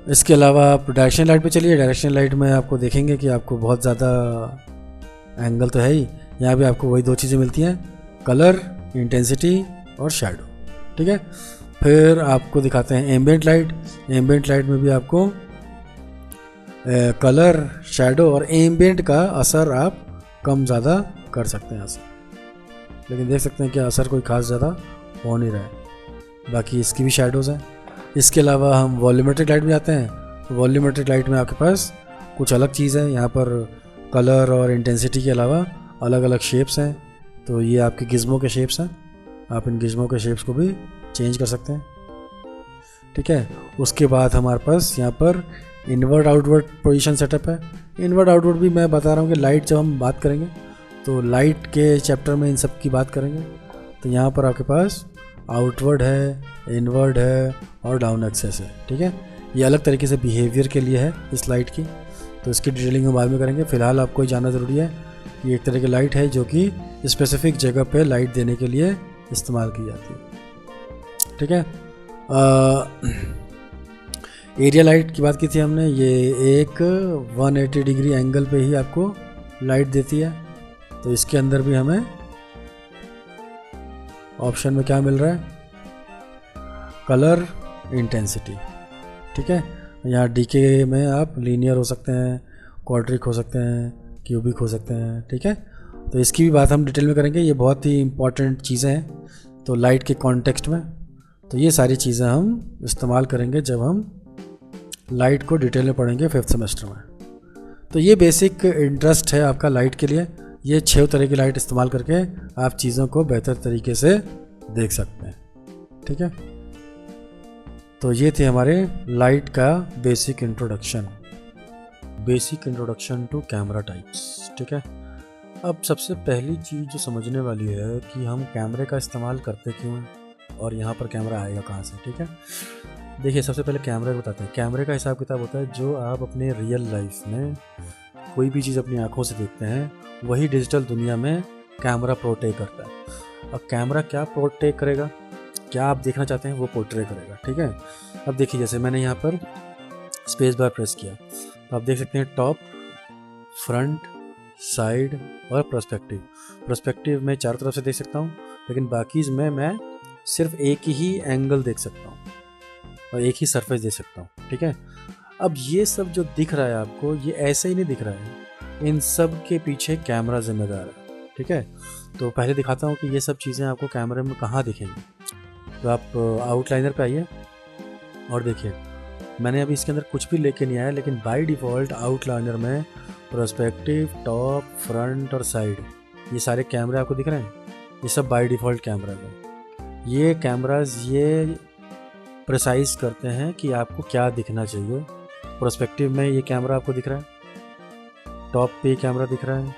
इसके अलावा आप डायरेक्शन लाइट पे चलिए। डायरेक्शन लाइट में आपको देखेंगे कि आपको बहुत ज़्यादा एंगल तो है ही, यहाँ भी आपको वही दो चीज़ें मिलती हैं, कलर, इंटेंसिटी और शैडो, ठीक है। फिर आपको दिखाते हैं एम्बिएंट लाइट। एम्बिएंट लाइट में भी आपको कलर, शैडो और एम्बिएंट का असर आप कम ज़्यादा कर सकते हैं यहाँ से, लेकिन देख सकते हैं कि असर कोई खास ज़्यादा हो नहीं रहा है। बाकी इसकी भी शैडोज़ हैं। इसके अलावा हम वॉल्यूमेट्रिक लाइट में जाते हैं। वॉल्यूमेट्रिक लाइट में आपके पास कुछ अलग चीज़ है। यहाँ पर कलर और इंटेंसिटी के अलावा अलग अलग शेप्स हैं। तो ये आपके गिज़्मो के शेप्स हैं, आप इन गिज़्मो के शेप्स को भी चेंज कर सकते हैं, ठीक है। उसके बाद हमारे पास यहाँ पर इनवर्ड आउटवर्ड पोजीशन सेटअप है। इनवर्ड आउटवर्ड भी मैं बता रहा हूँ कि लाइट जब हम बात करेंगे तो लाइट के चैप्टर में इन सब की बात करेंगे। तो यहाँ पर आपके पास आउटवर्ड है, इनवर्ड है और डाउन एक्सेस है, ठीक है। ये अलग तरीके से बिहेवियर के लिए है इस लाइट की, तो इसकी डिटेलिंग हम बाद में करेंगे। फ़िलहाल आपको ये जानना ज़रूरी है कि एक तरह की लाइट है जो कि स्पेसिफिक जगह पे लाइट देने के लिए इस्तेमाल की जाती है, ठीक है। एरिया लाइट की बात की थी हमने, ये एक 180 डिग्री एंगल पे ही आपको लाइट देती है। तो इसके अंदर भी हमें ऑप्शन में क्या मिल रहा है, कलर इंटेंसिटी। ठीक है, यहाँ डीके में आप लीनियर हो सकते हैं, क्वाड्रिक हो सकते हैं, क्यूबिक हो सकते हैं। ठीक है, तो इसकी भी बात हम डिटेल में करेंगे, ये बहुत ही इंपॉर्टेंट चीज़ें हैं तो लाइट के कॉन्टेक्स्ट में। तो ये सारी चीज़ें हम इस्तेमाल करेंगे जब हम लाइट को डिटेल में पढ़ेंगे 5th सेमेस्टर में। तो ये बेसिक इंटरेस्ट है आपका लाइट के लिए। ये 6 तरह की लाइट इस्तेमाल करके आप चीज़ों को बेहतर तरीके से देख सकते हैं। ठीक है, तो ये थे हमारे लाइट का basic introduction to camera types. ठीक है, अब सबसे पहली चीज़ जो समझने वाली है कि हम कैमरे का इस्तेमाल करते क्यों हैं और यहाँ पर कैमरा आएगा कहाँ से। ठीक है, देखिए सबसे पहले कैमरे को बताते हैं। कैमरे का हिसाब किताब होता है जो आप अपने रियल लाइफ में कोई भी चीज़ अपनी आंखों से देखते हैं, वही डिजिटल दुनिया में कैमरा पोर्ट्रे करता है। अब कैमरा क्या पोर्ट्रे करेगा, क्या आप देखना चाहते हैं वो पोर्ट्रे करेगा। ठीक है, अब देखिए जैसे मैंने यहाँ पर स्पेस बार प्रेस किया तो आप देख सकते हैं टॉप, फ्रंट, साइड और पर्सपेक्टिव में चारों तरफ से देख सकता हूँ, लेकिन बाकी में मैं सिर्फ एक ही एंगल देख सकता हूँ और एक ही सरफेस देख सकता हूँ। ठीक है, अब ये सब जो दिख रहा है आपको, ये ऐसे ही नहीं दिख रहा है, इन सब के पीछे कैमरा जिम्मेदार है। ठीक है, तो पहले दिखाता हूँ कि ये सब चीज़ें आपको कैमरे में कहाँ दिखेंगी। तो आप आउटलाइनर पे आइए और देखिए, मैंने अभी इसके अंदर कुछ भी लेके नहीं आया, लेकिन बाय डिफ़ॉल्ट आउटलाइनर में पर्सपेक्टिव, टॉप, फ्रंट और साइड ये सारे कैमरे आपको दिख रहे हैं। ये सब बाय डिफ़ॉल्ट कैमराज हैं। ये कैमराज ये प्रिसाइज करते हैं कि आपको क्या दिखना चाहिए। पर्सपेक्टिव में ये कैमरा आपको दिख रहा है, टॉप पे ये कैमरा दिख रहा है,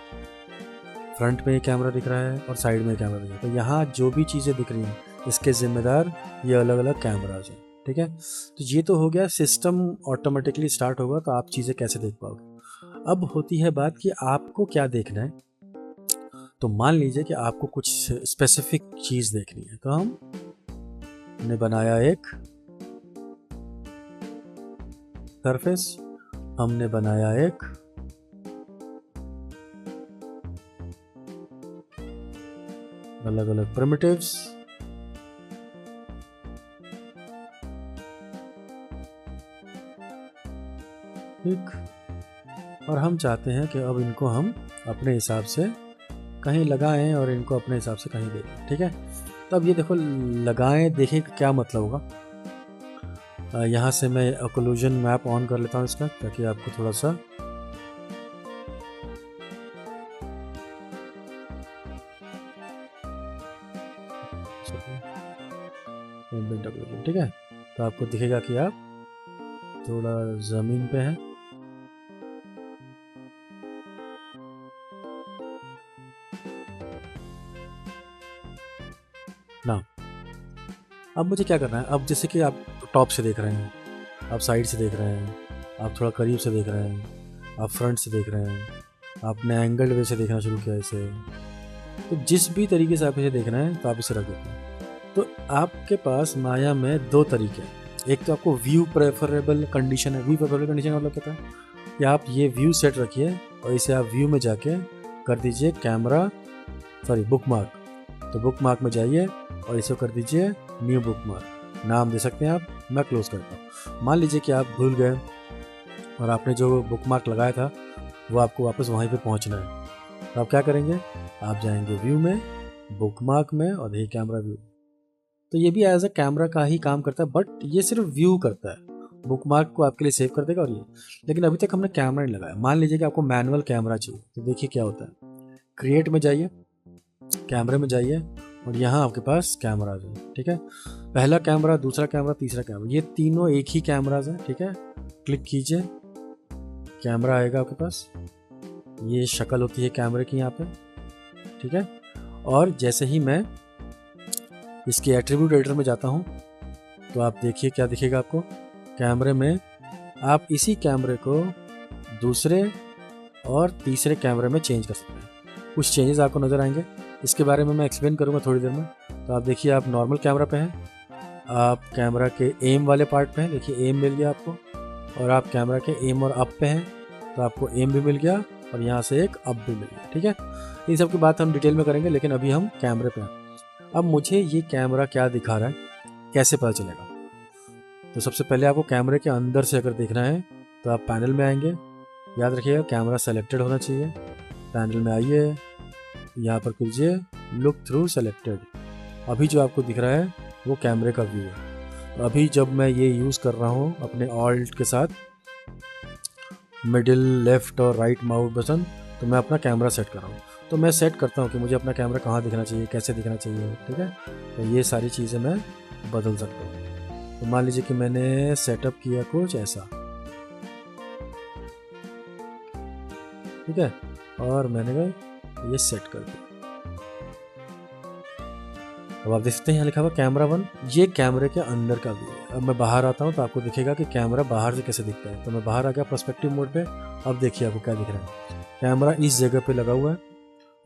फ्रंट में ये कैमरा दिख रहा है और साइड में कैमरा दिख रहा है। तो यहाँ जो भी चीज़ें दिख रही हैं इसके ज़िम्मेदार ये अलग अलग कैमराज हैं। ठीक है, तो ये तो हो गया, सिस्टम ऑटोमेटिकली स्टार्ट होगा तो आप चीज़ें कैसे देख पाओगे। अब होती है बात कि आपको क्या देखना है। तो मान लीजिए कि आपको कुछ स्पेसिफिक चीज़ देखनी है, तो हमने बनाया एक सरफेस, हमने बनाया एक अलग अलग प्रिमिटिव्स, ठीक, और हम चाहते हैं कि अब इनको हम अपने हिसाब से कहीं लगाएं और इनको अपने हिसाब से कहीं देखें। ठीक है, तो अब ये देखो लगाएं, देखें क्या मतलब होगा। यहाँ से मैं ओक्लूजन मैप ऑन कर लेता हूँ इसका, ताकि आपको थोड़ा सा ठीक है, तो आपको दिखेगा कि आप थोड़ा ज़मीन पे हैं। ना अब मुझे क्या करना है, अब जैसे कि आप टॉप से देख रहे हैं, आप साइड से देख रहे हैं, आप थोड़ा करीब से देख रहे हैं, आप फ्रंट से देख रहे हैं, आपने एंगल्ड वे से देखना शुरू किया इसे, तो जिस भी तरीके से आप इसे देख रहे हैं तो आप इसे रख देते हैं। तो आपके पास माया में 2 तरीके हैं। एक तो आपको व्यू प्रेफरेबल कंडीशन है। व्यू प्रेफरेबल कंडीशन मतलब क्या है कि आप ये व्यू सेट रखिए और इसे आप व्यू में जाके कर दीजिए बुकमार्क। तो बुकमार्क में जाइए और इसे कर दीजिए न्यू बुकमार्क, नाम दे सकते हैं आप। मैं क्लोज करता हूँ। मान लीजिए कि आप भूल गए और आपने जो बुकमार्क लगाया था वो आपको वापस वहीं पे पहुँचना है, तो आप क्या करेंगे, आप जाएंगे व्यू में, बुकमार्क में और देखिए कैमरा व्यू। तो ये भी एज अ कैमरा का ही काम करता है, बट ये सिर्फ व्यू करता है, बुकमार्क को आपके लिए सेव कर देगा और ये। लेकिन अभी तक हमने कैमरा नहीं लगाया। मान लीजिए कि आपको मैनुअल कैमरा चाहिए, तो देखिए क्या होता है, क्रिएट में जाइए, कैमरे में जाइए और यहाँ आपके पास कैमरा है। ठीक है, पहला कैमरा, दूसरा कैमरा, तीसरा कैमरा, ये तीनों एक ही कैमराज हैं। ठीक है, क्लिक कीजिए, कैमरा आएगा आपके पास, ये शक्ल होती है कैमरे की यहाँ पे। ठीक है, और जैसे ही मैं इसके एट्रीब्यूट एडिटर में जाता हूँ तो आप देखिए क्या दिखेगा आपको कैमरे में। आप इसी कैमरे को दूसरे और तीसरे कैमरे में चेंज कर सकते हैं। कुछ चेंजेस आपको नज़र आएंगे, इसके बारे में मैं एक्सप्लेन करूँगा थोड़ी देर में। तो आप देखिए, आप नॉर्मल कैमरा पे हैं, आप कैमरा के एम वाले पार्ट पे हैं, देखिए एम मिल गया आपको। और आप कैमरा के एम और अप पे हैं तो आपको एम भी मिल गया और यहाँ से एक अप भी मिल गया। ठीक है, इन सब की बात हम डिटेल में करेंगे, लेकिन अभी हम कैमरे पे हैं। अब मुझे ये कैमरा क्या दिखा रहा है, कैसे पता चलेगा? तो सबसे पहले आपको कैमरे के अंदर से अगर देखना है तो आप पैनल में आएंगे। याद रखिएगा कैमरा सेलेक्टेड होना चाहिए। पैनल में आइए, यहाँ पर कीजिए लुक थ्रू सेलेक्टेड। अभी जो आपको दिख रहा है वो कैमरे का व्यू है। तो अभी जब मैं ये यूज़ कर रहा हूँ अपने ऑल्ट के साथ मिडिल, लेफ़्ट और राइट माउस बटन, तो मैं अपना कैमरा सेट कर रहा हूँ। तो मैं सेट करता हूँ कि मुझे अपना कैमरा कहाँ दिखना चाहिए, कैसे दिखना चाहिए। ठीक है, तो ये सारी चीज़ें मैं बदल सकता हूँ। तो मान लीजिए कि मैंने सेटअप किया कुछ ऐसा, ठीक है, और मैंने ये सेट कर दिया। अब आप देख सकते हैं यहाँ लिखा हुआ कैमरा 1, ये कैमरे के अंदर का व्यू है। अब मैं बाहर आता हूँ तो आपको दिखेगा कि कैमरा बाहर से कैसे दिखता है। तो मैं बाहर आ गया पर्सपेक्टिव मोड पे। अब देखिए आपको क्या दिख रहा है, कैमरा इस जगह पे लगा हुआ है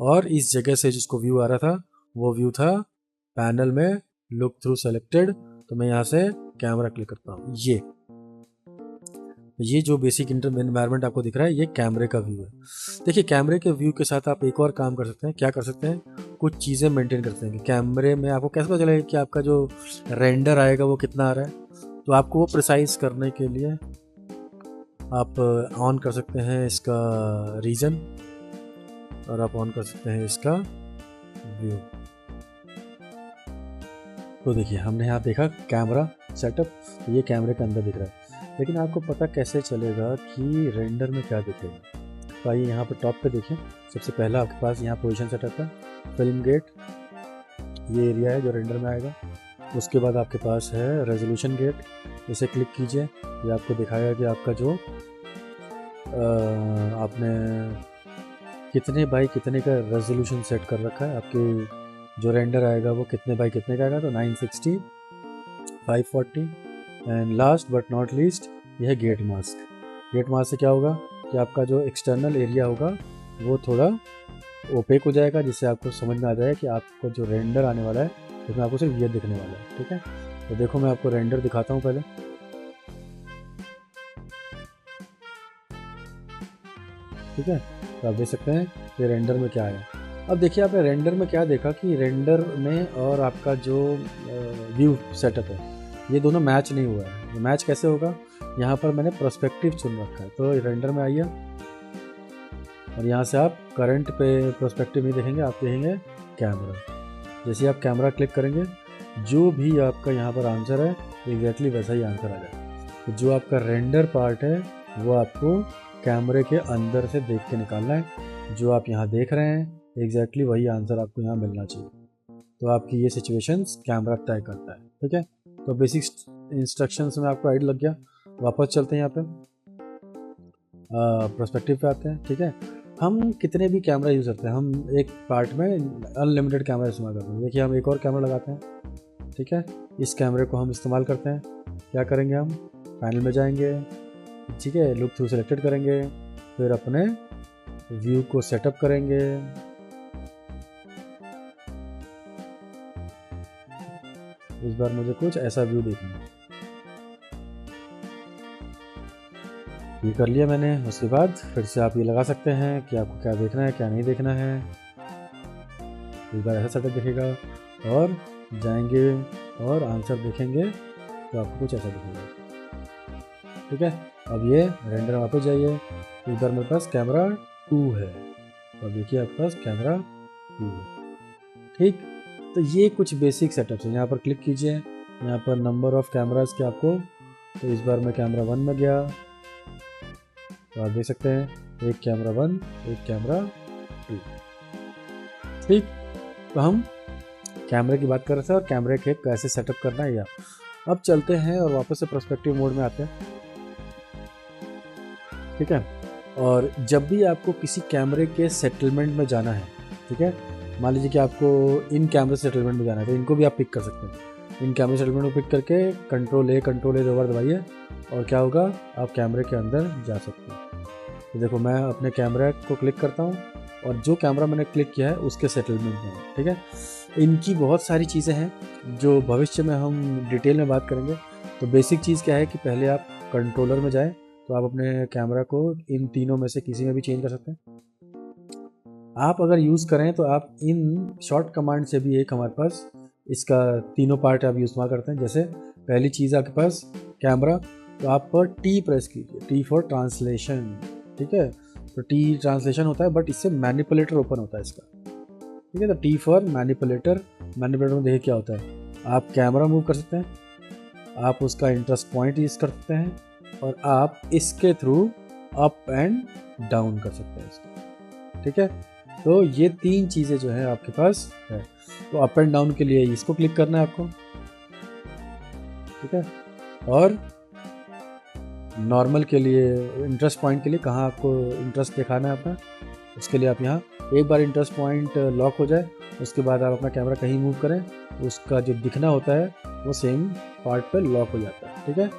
और इस जगह से जिसको व्यू आ रहा था वो व्यू था पैनल में लुक थ्रू सेलेक्टेड। तो मैं यहाँ से कैमरा क्लिक करता हूँ, ये जो बेसिक एनवायरनमेंट आपको दिख रहा है ये कैमरे का व्यू है। देखिए कैमरे के व्यू के साथ आप एक और काम कर सकते हैं। क्या कर सकते हैं, कुछ चीज़ें मेंटेन करते हैं कि कैमरे में आपको कैसे पता चलेगा कि आपका जो रेंडर आएगा वो कितना आ रहा है। तो आपको वो प्रिसाइज करने के लिए आप ऑन कर सकते हैं इसका रीजन और आप ऑन कर सकते हैं इसका व्यू। तो देखिए हमने यहाँ देखा कैमरा सेटअप, तो ये कैमरे के अंदर दिख रहा है। लेकिन आपको पता कैसे चलेगा कि रेंडर में क्या दिखेगा? तो आइए यहाँ पर टॉप पे देखें। सबसे पहला आपके पास यहाँ पोजीशन सेटअप है, फिल्म गेट, ये एरिया है जो रेंडर में आएगा। उसके बाद आपके पास है रेजोल्यूशन गेट, इसे क्लिक कीजिए। ये आपको दिखाएगा कि आपका जो आपने कितने बाई कितने का रेजोल्यूशन सेट कर रखा है। आपके जो रेंडर आएगा वो कितने बाई कितने का आएगा, तो 960, 540 and last but not least यह है गेट मास्क। गेट मास्क से क्या होगा कि आपका जो एक्सटर्नल एरिया होगा वो थोड़ा ओपेक हो जाएगा, जिससे आपको समझ में आ जाएगा कि आपको जो रेंडर आने वाला है उसमें आपको सिर्फ ये दिखने वाला है। ठीक है, तो देखो मैं आपको रेंडर दिखाता हूँ पहले। ठीक है, तो आप देख सकते हैं कि रेंडर में क्या आया। अब देखिए आपने रेंडर में क्या देखा कि रेंडर में और आपका जो व्यू सेटअप है ये दोनों मैच नहीं हुआ है। मैच कैसे होगा, यहाँ पर मैंने पर्सपेक्टिव चुन रखा है। तो रेंडर में आइए और यहाँ से आप करंट पे पर्सपेक्टिव नहीं देखेंगे, आप देखेंगे कैमरा। जैसे आप कैमरा क्लिक करेंगे जो भी आपका यहाँ पर आंसर है एग्जैक्टली वैसा ही आंसर आ जाएगा। तो जो आपका रेंडर पार्ट है वो आपको कैमरे के अंदर से देख के निकालना है। जो आप यहाँ देख रहे हैं एग्जैक्टली वही आंसर आपको यहाँ मिलना चाहिए। तो आपकी ये सिचुएशंस कैमरा तय करता है। ठीक है, तो बेसिक इंस्ट्रक्शंस में आपको आइडिया लग गया। वापस चलते हैं यहाँ पे पर्सपेक्टिव पे आते हैं। ठीक है, हम कितने भी कैमरा यूज़ करते हैं, हम एक पार्ट में अनलिमिटेड कैमरा इस्तेमाल करते हैं। देखिए हम एक और कैमरा लगाते हैं। ठीक है, इस कैमरे को हम इस्तेमाल करते हैं। क्या करेंगे, हम पैनल में जाएंगे, ठीक है, लुक थ्रू सेलेक्टेड करेंगे, फिर अपने व्यू को सेटअप करेंगे। इस बार मुझे कुछ ऐसा व्यू देखना है, ये कर लिया मैंने। उसके बाद फिर से आप ये लगा सकते हैं कि आपको क्या देखना है क्या नहीं देखना है। इस बार ऐसा सेटअप दिखेगा और जाएंगे और आंसर देखेंगे तो आपको कुछ ऐसा दिखेगा। ठीक है, अब ये रेंडर वापस जाइए। इस बार मेरे पास कैमरा 2 है और देखिए आपके पास कैमरा 2 है। ठीक, तो ये कुछ बेसिक सेटअप्स हैं। यहाँ पर क्लिक कीजिए, यहाँ पर नंबर ऑफ़ कैमरास के आपको, तो इस बार मैं कैमरा 1 में गया तो आप देख सकते हैं एक कैमरा 1 एक कैमरा 2। ठीक, तो हम कैमरे की बात कर रहे थे और कैमरे के कैसे सेटअप करना है। अब चलते हैं और वापस से पर्सपेक्टिव मोड में आते हैं। ठीक है, और जब भी आपको किसी कैमरे के सेटलमेंट में जाना है, ठीक है, मान लीजिए कि आपको इन कैमरे सेटलमेंट में जाना है तो इनको भी आप पिक कर सकते हैं। इन कैमरे सेटलमेंट को पिक करके कंट्रोल ए दो बार दबाइए और क्या होगा, आप कैमरे के अंदर जा सकते हैं। तो देखो मैं अपने कैमरे को क्लिक करता हूँ और जो कैमरा मैंने क्लिक किया है उसके सेटलमेंट में। ठीक है, इनकी बहुत सारी चीज़ें हैं जो भविष्य में हम डिटेल में बात करेंगे। तो बेसिक चीज़ क्या है कि पहले आप कंट्रोलर में जाएं तो आप अपने कैमरा को इन तीनों में से किसी में भी चेंज कर सकते हैं। आप अगर यूज़ करें तो आप इन शॉर्ट कमांड से भी एक हमारे पास इसका तीनों पार्ट आप इस्तेमाल करते हैं। जैसे पहली चीज़ आपके पास कैमरा, तो आप पर टी प्रेस कीजिए, टी फॉर ट्रांसलेशन, ठीक है। तो टी ट्रांसलेशन होता है, बट इससे मैनिपुलेटर ओपन होता है इसका, ठीक है। तो टी फॉर मैनिपुलेटर, मैनिपुलेटर में देखिए क्या होता है, आप कैमरा मूव कर सकते हैं, आप उसका इंटरेस्ट पॉइंट यूज़ कर सकते हैं, और आप इसके थ्रू अप एंड डाउन कर सकते हैं इसको, ठीक है। तो ये तीन चीज़ें जो है आपके पास है। तो अप एंड डाउन के लिए इसको क्लिक करना है आपको, ठीक है। और नॉर्मल के लिए, इंटरेस्ट पॉइंट के लिए कहाँ आपको इंटरेस्ट दिखाना है अपना, उसके लिए आप यहाँ एक बार इंटरेस्ट पॉइंट लॉक हो जाए, उसके बाद आप अपना कैमरा कहीं मूव करें, उसका जो दिखना होता है वो सेम पार्ट पर लॉक हो जाता है, ठीक है।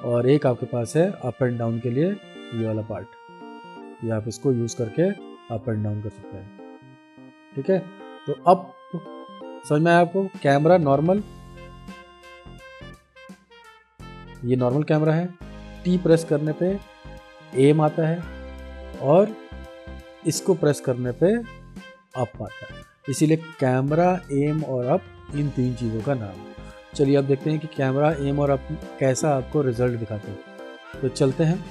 और एक आपके पास है अप एंड डाउन के लिए ये वाला पार्ट, ये आप इसको यूज़ करके अप एंड डाउन कर सकते हैं, ठीक है। तो अब समझ में आया आपको, कैमरा नॉर्मल, ये नॉर्मल कैमरा है, टी प्रेस करने पे एम आता है, और इसको प्रेस करने पे अप आता है, इसीलिए कैमरा, एम और अप इन तीन चीज़ों का नाम है। चलिए अब देखते हैं कि कैमरा, एम और अप कैसा आपको रिजल्ट दिखाते हैं। तो चलते हैं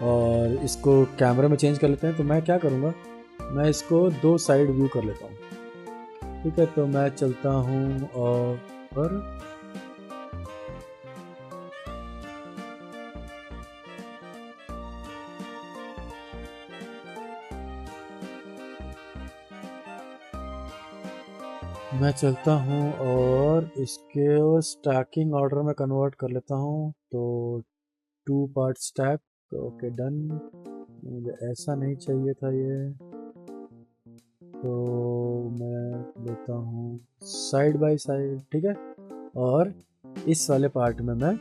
और इसको कैमरा में चेंज कर लेते हैं। तो मैं क्या करूँगा, मैं इसको दो साइड व्यू कर लेता हूँ, ठीक है। तो मैं चलता हूँ और मैं चलता हूँ और इसके स्टैकिंग ऑर्डर में कन्वर्ट कर लेता हूँ। तो 2 पार्ट स्टैक, ओके डन। मुझे ऐसा नहीं चाहिए था ये, तो मैं लेता हूँ साइड बाय साइड, ठीक है। और इस वाले पार्ट में मैं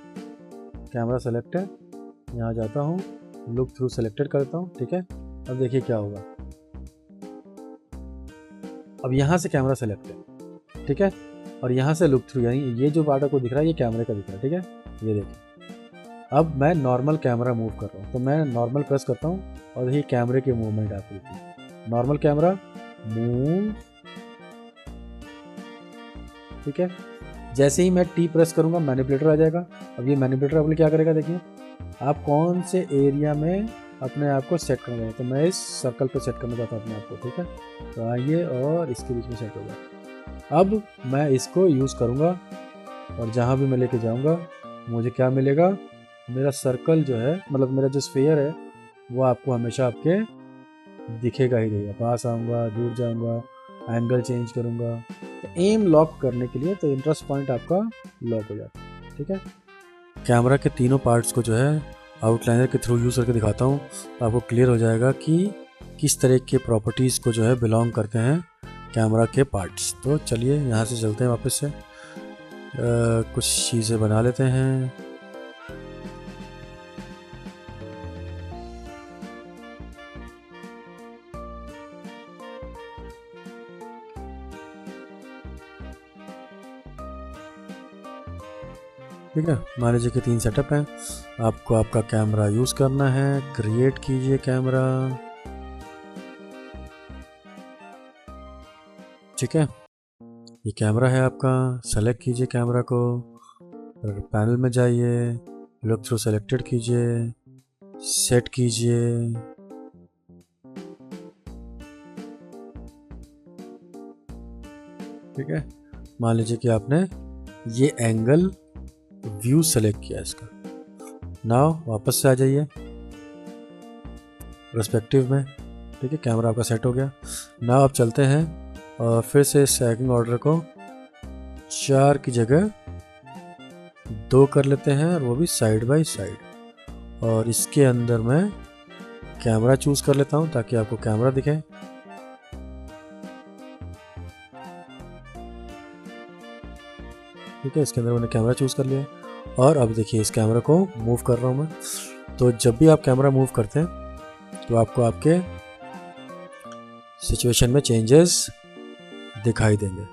कैमरा सेलेक्ट है, यहाँ जाता हूँ, लुक थ्रू सेलेक्टेड करता हूँ, ठीक है। अब देखिए क्या होगा, अब यहाँ से कैमरा सेलेक्ट है, ठीक है, और यहाँ से लुक थ्रू, यानी ये जो पार्ट आपको दिख रहा है ये कैमरे का दिख रहा है, ठीक है। ये देखिए, अब मैं नॉर्मल कैमरा मूव कर रहा हूँ, तो मैं नॉर्मल प्रेस करता हूँ और ये कैमरे की मूवमेंट आपको दिखती है, नॉर्मल कैमरा मूव, ठीक है। जैसे ही मैं टी प्रेस करूँगा मैनिपुलेटर आ जाएगा। अब ये मैनिपुलेटर आपको क्या करेगा, देखिए आप कौन से एरिया में अपने आप को सेट करना चाहते हैं। तो मैं इस सर्कल पे सेट करना चाहता हूँ अपने आप को, ठीक है। तो आइए और इसके बीच में सेट होगा। अब मैं इसको यूज़ करूँगा और जहाँ भी मैं लेके जाऊँगा मुझे क्या मिलेगा, मेरा सर्कल जो है, मतलब मेरा जो स्फीयर है वो आपको हमेशा आपके दिखेगा ही रहेगा। पास आऊँगा, दूर जाऊँगा, एंगल चेंज करूँगा। तो एम लॉक करने के लिए तो इंटरेस्ट पॉइंट आपका लॉक हो जाता है, ठीक है। कैमरा के तीनों पार्ट्स को जो है आउटलाइनर के थ्रू यूज़ करके दिखाता हूँ, तो आपको क्लियर हो जाएगा कि किस तरह के प्रॉपर्टीज़ को जो है बिलोंग करते हैं कैमरा के पार्ट्स। तो चलिए यहाँ से चलते हैं वापस से, कुछ चीज़ें बना लेते हैं। ठीक है, मान लीजिए कि 3 सेटअप हैं, आपको आपका कैमरा यूज़ करना है। क्रिएट कीजिए कैमरा, ठीक है। ये कैमरा है आपका, सेलेक्ट कीजिए कैमरा को, पैनल में जाइए, लुक थ्रू सेलेक्टेड कीजिए, सेट कीजिए, ठीक है। मान लीजिए कि आपने ये एंगल व्यू सेलेक्ट किया इसका। नाउ वापस से आ जाइए पर्सपेक्टिव में, ठीक है। कैमरा आपका सेट हो गया। नाउ आप चलते हैं और फिर से स्टैकिंग ऑर्डर को 4 की जगह 2 कर लेते हैं, और वो भी साइड बाय साइड। और इसके अंदर मैं कैमरा चूज़ कर लेता हूँ ताकि आपको कैमरा दिखे, ठीक है। इसके अंदर मैंने कैमरा चूज़ कर लिया, और अब देखिए इस कैमरा को मूव कर रहा हूँ मैं। तो जब भी आप कैमरा मूव करते हैं तो आपको आपके सिचुएशन में चेंजेस दिखाई देंगे,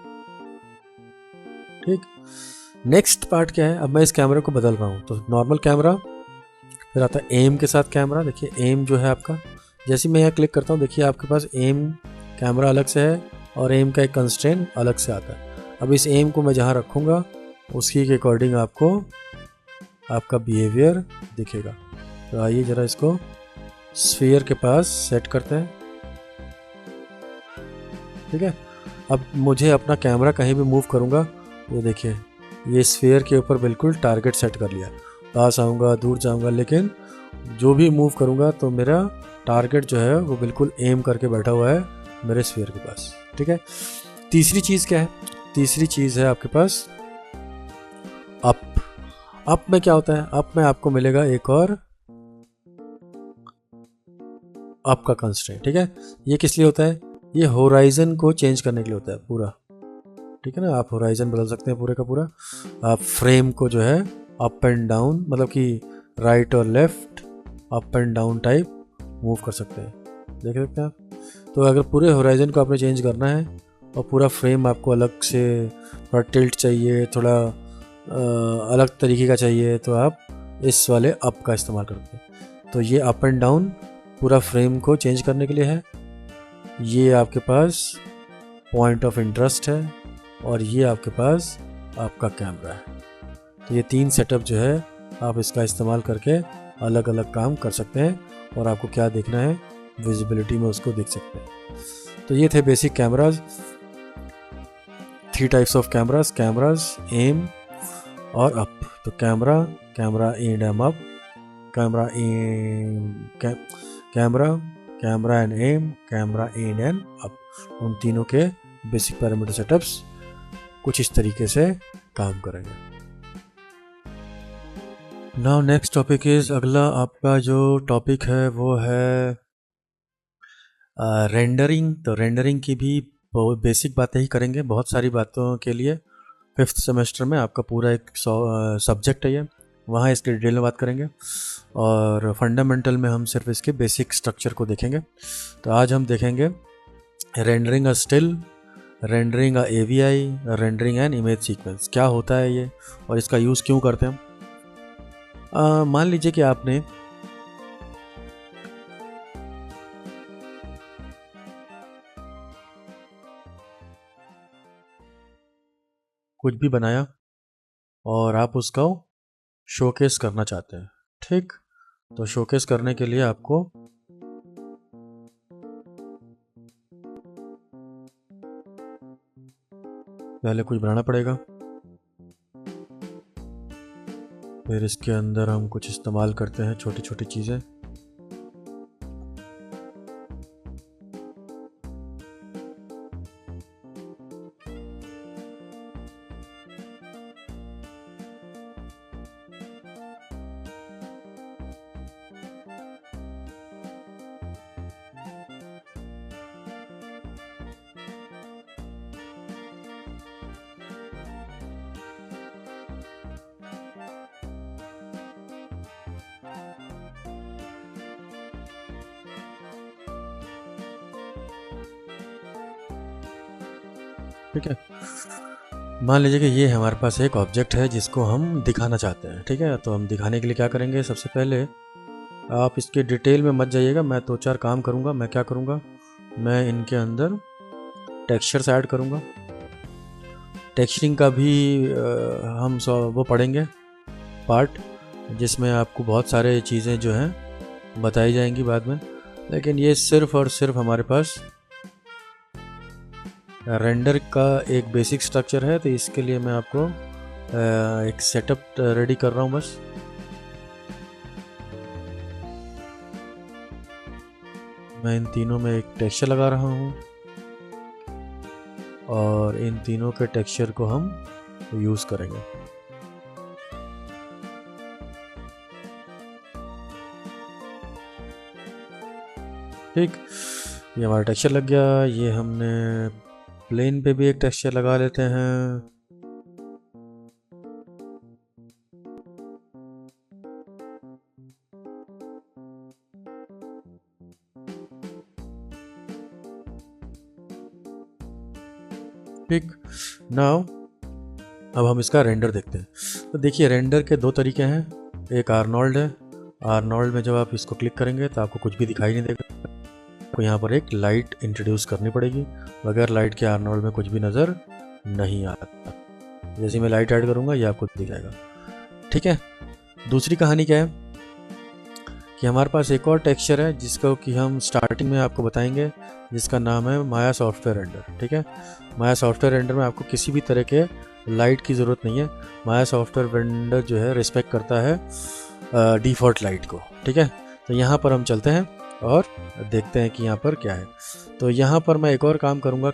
ठीक। नेक्स्ट पार्ट क्या है, अब मैं इस कैमरे को बदल रहा हूँ। तो नॉर्मल कैमरा फिर आता है एम के साथ कैमरा। देखिए एम जो है आपका, जैसे मैं यहाँ क्लिक करता हूँ देखिए आपके पास एम कैमरा अलग से है और एम का एक कंस्ट्रेंट अलग से आता है। अब इस एम को मैं जहाँ रखूँगा उसकी के अकॉर्डिंग आपको आपका बिहेवियर दिखेगा। तो आइए ज़रा इसको स्फीयर के पास सेट करते हैं। ठीक है, अब मुझे अपना कैमरा कहीं भी मूव करूँगा, ये देखिए ये स्फीयर के ऊपर बिल्कुल टारगेट सेट कर लिया। पास आऊँगा, दूर जाऊँगा, लेकिन जो भी मूव करूँगा तो मेरा टारगेट जो है वो बिल्कुल एम करके बैठा हुआ है मेरे स्फीयर के पास। ठीक है, तीसरी चीज़ क्या है? तीसरी चीज़ है आपके पास अप। अप में क्या होता है? अप में आपको मिलेगा एक और अप का कंस्ट्रेंट। ठीक है, ये किस लिए होता है? ये होराइजन को चेंज करने के लिए होता है पूरा। ठीक है ना, आप होराइजन बदल सकते हैं पूरे का पूरा। आप फ्रेम को जो है अप एंड डाउन, मतलब कि राइट और left, up and down type move कर सकते हैं। देख सकते हैं आप। तो अगर पूरे होराइजन को आपने चेंज करना है और पूरा फ्रेम आपको अलग से थोड़ा टिल्ट चाहिए, थोड़ा अलग तरीके का चाहिए, तो आप इस वाले अप का इस्तेमाल करते हैं। तो ये अप एंड डाउन पूरा फ्रेम को चेंज करने के लिए है। ये आपके पास पॉइंट ऑफ इंटरेस्ट है और ये आपके पास आपका कैमरा है। तो ये तीन सेटअप जो है आप इसका इस्तेमाल करके अलग अलग काम कर सकते हैं और आपको क्या देखना है विजिबिलिटी में उसको देख सकते हैं। तो ये थे basic cameras, 3 types of cameras, aim और अप। तो camera and aim up, camera and aim, camera and up. उन तीनों के बेसिक पैरामीटर सेटअप्स कुछ इस तरीके से काम करेंगे। नाउ नेक्स्ट टॉपिक इज, अगला आपका जो टॉपिक है वो है रेंडरिंग। तो रेंडरिंग की भी बहुत बेसिक बातें ही करेंगे, बहुत सारी बातों के लिए 5th सेमेस्टर में आपका पूरा एक सब्जेक्ट है ये, वहाँ इसके डिटेल में बात करेंगे। और फंडामेंटल में हम सिर्फ इसके बेसिक स्ट्रक्चर को देखेंगे। तो आज हम देखेंगे rendering a still, rendering a AVI, rendering an image sequence. क्या होता है ये और इसका यूज़ क्यों करते हैं हम। मान लीजिए कि आपने कुछ भी बनाया और आप उसका शोकेस करना चाहते हैं। ठीक, तो शोकेस करने के लिए आपको पहले कुछ बनाना पड़ेगा, फिर इसके अंदर हम कुछ इस्तेमाल करते हैं छोटी छोटी चीज़ें। ठीक है, मान लीजिए कि ये हमारे पास एक ऑब्जेक्ट है जिसको हम दिखाना चाहते हैं। ठीक है, तो हम दिखाने के लिए क्या करेंगे, सबसे पहले आप इसके डिटेल में मत जाइएगा, मैं 2-4 काम करूँगा। मैं क्या करूँगा, मैं इनके अंदर टेक्सचर्स ऐड करूँगा। टेक्सचरिंग का भी हम वो पढ़ेंगे पार्ट, जिसमें आपको बहुत सारे चीज़ें जो हैं बताई जाएंगी बाद में। लेकिन ये सिर्फ और सिर्फ हमारे पास रेंडर का एक बेसिक स्ट्रक्चर है। तो इसके लिए मैं आपको एक सेटअप रेडी कर रहा हूँ बस। मैं इन तीनों में एक टेक्सचर लगा रहा हूँ और इन तीनों के टेक्सचर को हम यूज़ करेंगे। ठीक, ये हमारा टेक्सचर लग गया। ये हमने प्लेन पे भी एक टेक्सचर लगा लेते हैं। ठीक, नाउ अब हम इसका रेंडर देखते हैं। तो देखिए रेंडर के 2 तरीके हैं, एक आर्नोल्ड है आर्नोल्ड में जब आप इसको क्लिक करेंगे तो आपको कुछ भी दिखाई नहीं देगा, आपको यहाँ पर एक लाइट इंट्रोड्यूस करनी पड़ेगी। बगैर लाइट के आर्नोल्ड में कुछ भी नज़र नहीं आता। जैसे मैं लाइट ऐड करूँगा ये आपको दिखाएगा। ठीक है, दूसरी कहानी क्या है कि हमारे पास एक और टेक्सचर है जिसको कि हम स्टार्टिंग में आपको बताएंगे, जिसका नाम है माया सॉफ्टवेयर रेंडर। ठीक है, माया सॉफ्टवेयर रेंडर में आपको किसी भी तरह के लाइट की ज़रूरत नहीं है। माया सॉफ्टवेयर रेंडर जो है रिस्पेक्ट करता है डिफ़ॉल्ट लाइट को। ठीक है, तो यहाँ पर हम चलते हैं और देखते हैं कि यहाँ पर क्या है। तो यहाँ पर मैं एक और काम करूँगा,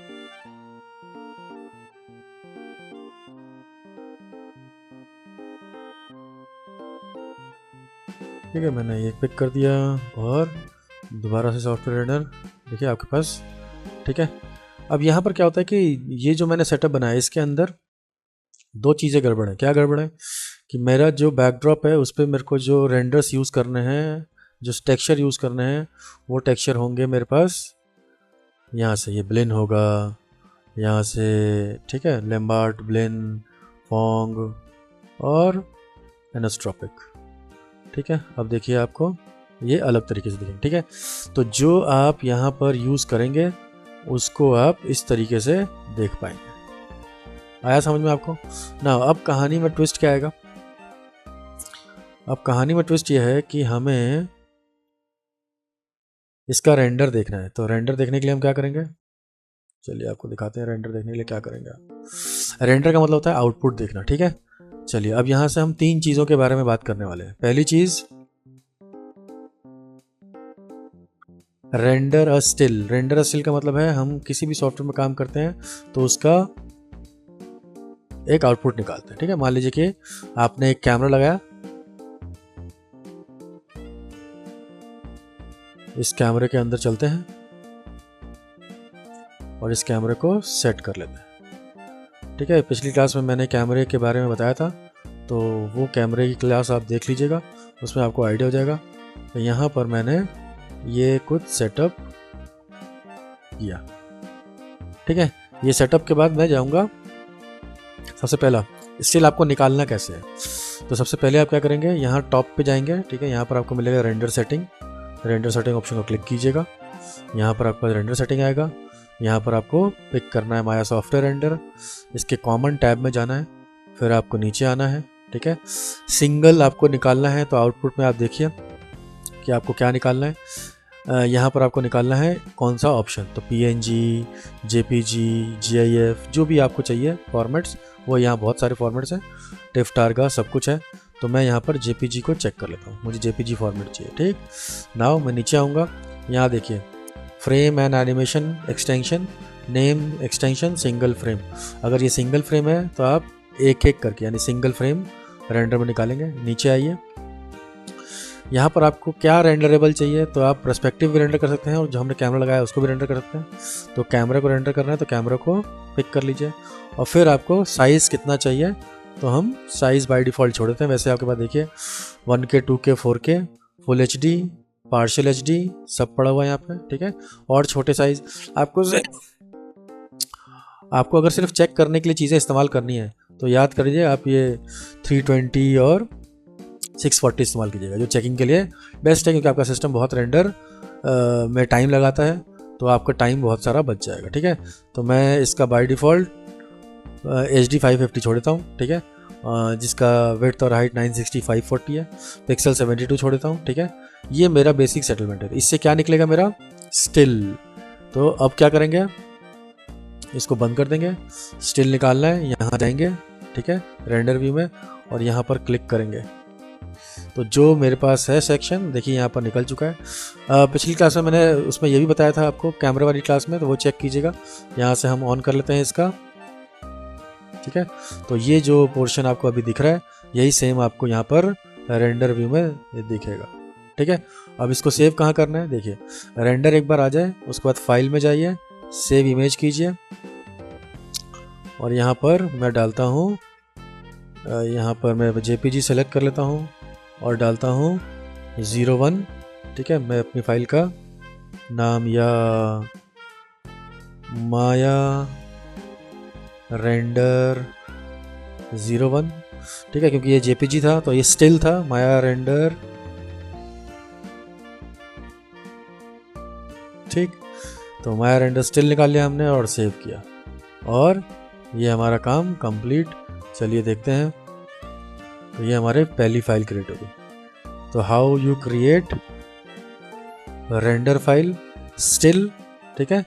ठीक है, मैंने ये पिक कर दिया और दोबारा से सॉफ्टवेयर रेंडर देखिए आपके पास। ठीक है, अब यहाँ पर क्या होता है कि ये जो मैंने सेटअप बनाया इसके अंदर दो चीज़ें गड़बड़ है। क्या गड़बड़ है कि मेरा जो बैकड्रॉप है उस पर मेरे को जो रेंडर्स यूज़ करने हैं, जो टेक्सचर यूज़ करने हैं, वो टेक्सचर होंगे मेरे पास यहाँ से। ये ब्लेन होगा यहाँ से, ठीक है, लैम्बार्ट, ब्लेन, फोंग और एनोस्ट्रॉपिक। ठीक है, अब देखिए आपको ये अलग तरीके से दिखेंगे। ठीक है, तो जो आप यहाँ पर यूज़ करेंगे उसको आप इस तरीके से देख पाएंगे। आया समझ में आपको ना? अब कहानी में ट्विस्ट क्या आएगा? अब कहानी में ट्विस्ट ये है कि हमें इसका रेंडर देखना है। तो रेंडर देखने के लिए हम क्या करेंगे, चलिए आपको दिखाते हैं रेंडर देखने के लिए क्या करेंगे आप। रेंडर का मतलब होता है आउटपुट देखना। ठीक है, चलिए अब यहाँ से हम तीन चीज़ों के बारे में बात करने वाले हैं। पहली चीज़, render a still. Render a still का मतलब है हम किसी भी सॉफ्टवेयर में काम करते हैं तो उसका एक आउटपुट निकालते हैं। ठीक है, मान लीजिए कि आपने एक कैमरा लगाया, इस कैमरे के अंदर चलते हैं और इस कैमरे को सेट कर लेते हैं। ठीक है, पिछली क्लास में मैंने कैमरे के बारे में बताया था, तो वो कैमरे की क्लास आप देख लीजिएगा, उसमें आपको आइडिया हो जाएगा। तो यहाँ पर मैंने ये कुछ सेटअप किया। ठीक है, ये सेटअप के बाद मैं जाऊँगा, सबसे पहला स्टिल आपको निकालना कैसे है। तो सबसे पहले आप क्या करेंगे, यहाँ टॉप पे जाएंगे। ठीक है, यहाँ पर आपको मिलेगा render setting. Render setting option को क्लिक कीजिएगा, यहाँ पर आपका रेंडर सेटिंग आएगा। यहाँ पर आपको पिक करना है माया सॉफ्टवेयर रेंडर, इसके कॉमन टैब में जाना है, फिर आपको नीचे आना है। ठीक है, सिंगल आपको निकालना है, तो आउटपुट में आप देखिए कि आपको क्या निकालना है। यहाँ पर आपको निकालना है कौन सा ऑप्शन, तो PNG, JPG, GIF, जो भी आपको चाहिए फॉर्मेट्स, वो यहाँ बहुत सारे फॉर्मेट्स हैं, टिफ टारगा सब कुछ है। तो मैं यहाँ पर JPG को चेक कर लेता हूँ, मुझे JPG फॉर्मेट चाहिए। ठीक, नाउ मैं नीचे आऊँगा, यहाँ देखिए frame and animation extension, name extension single frame. अगर ये सिंगल फ्रेम है तो आप एक एक करके यानी सिंगल फ्रेम रेंडर में निकालेंगे। नीचे आइए, यहाँ पर आपको क्या रेंडरेबल चाहिए, तो आप पर्सपेक्टिव भी रेंडर कर सकते हैं और जो हमने कैमरा लगाया है उसको भी रेंडर कर सकते हैं। तो कैमरे को रेंडर करना है तो कैमरा को पिक कर लीजिए और फिर आपको साइज़ कितना चाहिए, तो हम साइज़ बाय डिफ़ॉल्ट छोड़ देते हैं। वैसे आपके पास देखिए 1K, 2K, 4K, full HD, partial HD सब पड़ा हुआ है यहाँ पे। ठीक है, और छोटे साइज़ आपको अगर सिर्फ चेक करने के लिए चीज़ें इस्तेमाल करनी है तो याद कर लीजिए आप ये 320 और 640 इस्तेमाल कीजिएगा, जो चेकिंग के लिए बेस्ट है, क्योंकि आपका सिस्टम बहुत रेंडर में टाइम लगाता है, तो आपका टाइम बहुत सारा बच जाएगा। ठीक है, तो मैं इसका बाय डिफ़ॉल्ट HD 550 छोड़ देता हूँ। ठीक है, जिसका विड्थ और हाइट 960 540 है, पिक्सल 72 छोड़ देता हूँ। ठीक है, ये मेरा बेसिक सेटलमेंट है। इससे क्या निकलेगा मेरा स्टिल। तो अब क्या करेंगे, इसको बंद कर देंगे, स्टिल निकालना है, यहाँ जाएंगे। ठीक है, रेंडर व्यू में और यहाँ पर क्लिक करेंगे तो जो मेरे पास है सेक्शन देखिए यहाँ पर निकल चुका है। पिछली क्लास में मैंने उसमें ये भी बताया था आपको कैमरे वाली क्लास में, तो वो चेक कीजिएगा। यहाँ से हम ऑन कर लेते हैं इसका। ठीक है, तो ये जो पोर्शन आपको अभी दिख रहा है यही सेम आपको यहाँ पर रेंडर व्यू में दिखेगा। ठीक है, अब इसको सेव कहाँ करना है, देखिए रेंडर एक बार आ जाए उसके बाद फाइल में जाइए, सेव इमेज कीजिए और यहाँ पर मैं डालता हूँ, यहाँ पर मैं JPG सेलेक्ट कर लेता हूँ और डालता हूँ 01। ठीक है, मैं अपनी फाइल का नाम या माया रेंडर 01, ठीक है, क्योंकि ये JPG था तो ये स्टिल था, माया रेंडर ठीक, तो माया रेंडर स्टिल निकाल लिया हमने और सेव किया, और ये हमारा काम कंप्लीट। चलिए देखते हैं। तो ये हमारे पहली फाइल क्रिएट होगी। तो how you create render file still, ठीक है।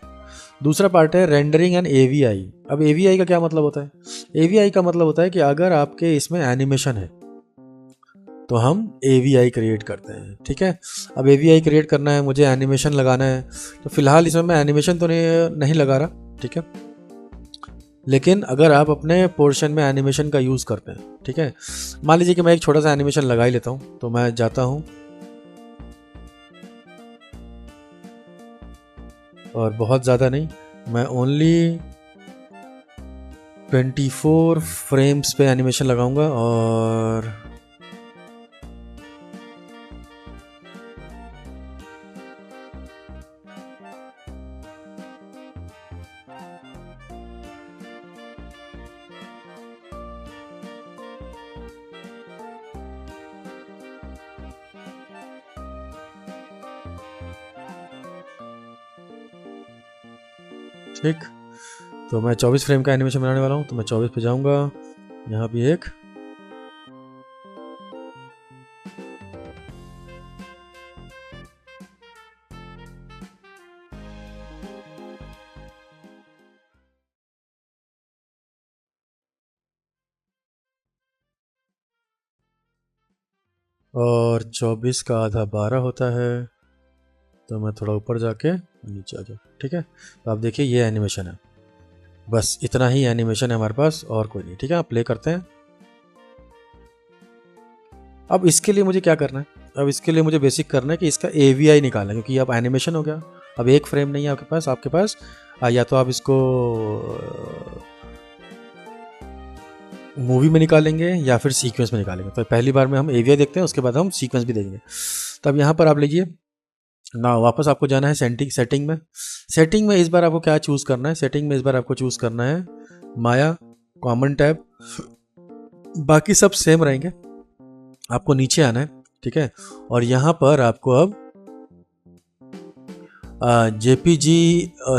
दूसरा पार्ट है रेंडरिंग एंड एवीआई। अब एवीआई का क्या मतलब होता है? एवीआई का मतलब होता है कि अगर आपके इसमें एनिमेशन है तो हम एवीआई क्रिएट करते हैं, ठीक है। अब एवीआई क्रिएट करना है, मुझे एनिमेशन लगाना है, तो फिलहाल इसमें मैं एनिमेशन तो नहीं लगा रहा, ठीक है। लेकिन अगर आप अपने पोर्शन में एनिमेशन का यूज़ करते हैं, ठीक है, मान लीजिए कि मैं एक छोटा सा एनिमेशन लगा ही लेता हूँ। तो मैं जाता हूँ और बहुत ज़्यादा नहीं, मैं ओनली 24 फ्रेम्स पे एनिमेशन लगाऊंगा, और ठीक, तो मैं 24 फ्रेम का एनिमेशन बनाने वाला हूँ। तो मैं 24 पे जाऊँगा, यहाँ भी एक, और 24 का आधा 12 होता है। तो मैं थोड़ा ऊपर जाके नीचे आ जाऊँ, ठीक है। तो आप देखिए ये एनिमेशन है, बस इतना ही एनिमेशन है हमारे पास, और कोई नहीं, ठीक है। आप प्ले करते हैं। अब इसके लिए मुझे क्या करना है? अब इसके लिए मुझे बेसिक करना है कि इसका AVI निकालना है, क्योंकि अब एनिमेशन हो गया। अब एक फ्रेम नहीं है आपके पास या तो आप इसको मूवी में निकालेंगे या फिर सीक्वेंस में निकालेंगे। तो पहली बार में हम AVI देखते हैं, उसके बाद हम सीक्वेंस भी देखेंगे। तब यहाँ पर आप लीजिए ना, वापस आपको जाना है सेटिंग में। सेटिंग में इस बार आपको क्या चूज़ करना है? सेटिंग में इस बार आपको चूज़ करना है माया कॉमन टैब। बाकी सब सेम रहेंगे, आपको नीचे आना है, ठीक है। और यहाँ पर आपको अब JPG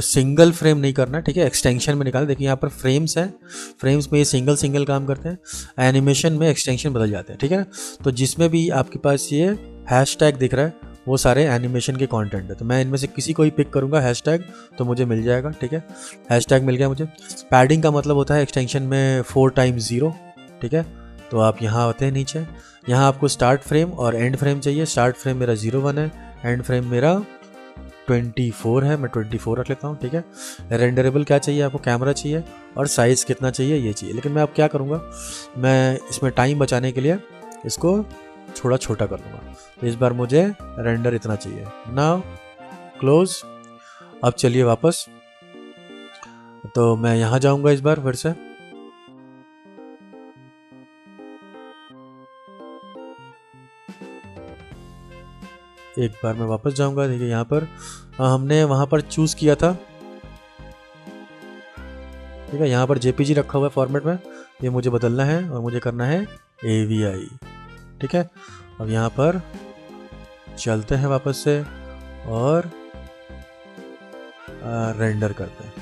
सिंगल फ्रेम नहीं करना, ठीक है, एक्सटेंशन में निकालना। देखिए यहाँ पर फ्रेम्स हैं, फ्रेम्स में ये सिंगल काम करते हैं, एनिमेशन में एक्सटेंशन बदल जाते हैं, ठीक है ना। तो जिसमें भी आपके पास ये हैशटैग दिख रहा है वो सारे एनिमेशन के कंटेंट है। तो मैं इनमें से किसी को ही पिक करूँगा हैशटैग, तो मुझे मिल जाएगा, ठीक है। हैशटैग मिल गया मुझे। पैडिंग का मतलब होता है एक्सटेंशन में 4x0, ठीक है। तो आप यहाँ आते हैं नीचे, यहाँ आपको स्टार्ट फ्रेम और एंड फ्रेम चाहिए। स्टार्ट फ्रेम मेरा 01 है, एंड फ्रेम मेरा 24 है, मैं 24 रख लेता हूँ, ठीक है। रेंडरेबल क्या चाहिए आपको? कैमरा चाहिए, और साइज़ कितना चाहिए ये चाहिए। लेकिन मैं अब क्या करूँगा, मैं इसमें टाइम बचाने के लिए इसको थोड़ा छोटा कर लूँगा। तो इस बार मुझे रेंडर इतना चाहिए। Now close. अब चलिए वापस, तो मैं यहाँ जाऊँगा इस बार फिर से, एक बार मैं वापस जाऊंगा। देखिए यहाँ पर हमने वहाँ पर चूज़ किया था, ठीक है। यहाँ पर JPG रखा हुआ है फॉर्मेट में, ये मुझे बदलना है और मुझे करना है AVI, ठीक है। अब यहाँ पर चलते हैं वापस से और रेंडर करते हैं।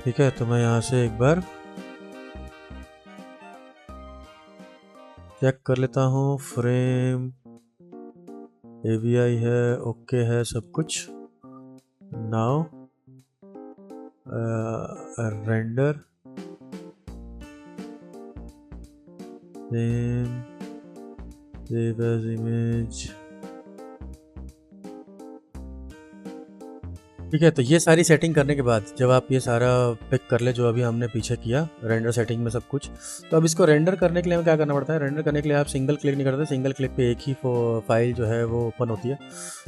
ठीक है, तो मैं यहाँ से एक बार चेक कर लेता हूँ, फ्रेम AVI है, ओके है सब कुछ। Now render save as image, ठीक है। तो ये सारी सेटिंग करने के बाद जब आप ये सारा पिक कर ले जो अभी हमने पीछे किया रेंडर सेटिंग में सब कुछ, तो अब इसको रेंडर करने के लिए हमें क्या करना पड़ता है? रेंडर करने के लिए आप सिंगल क्लिक नहीं करते, सिंगल क्लिक पे एक ही फाइल जो है वो ओपन होती है।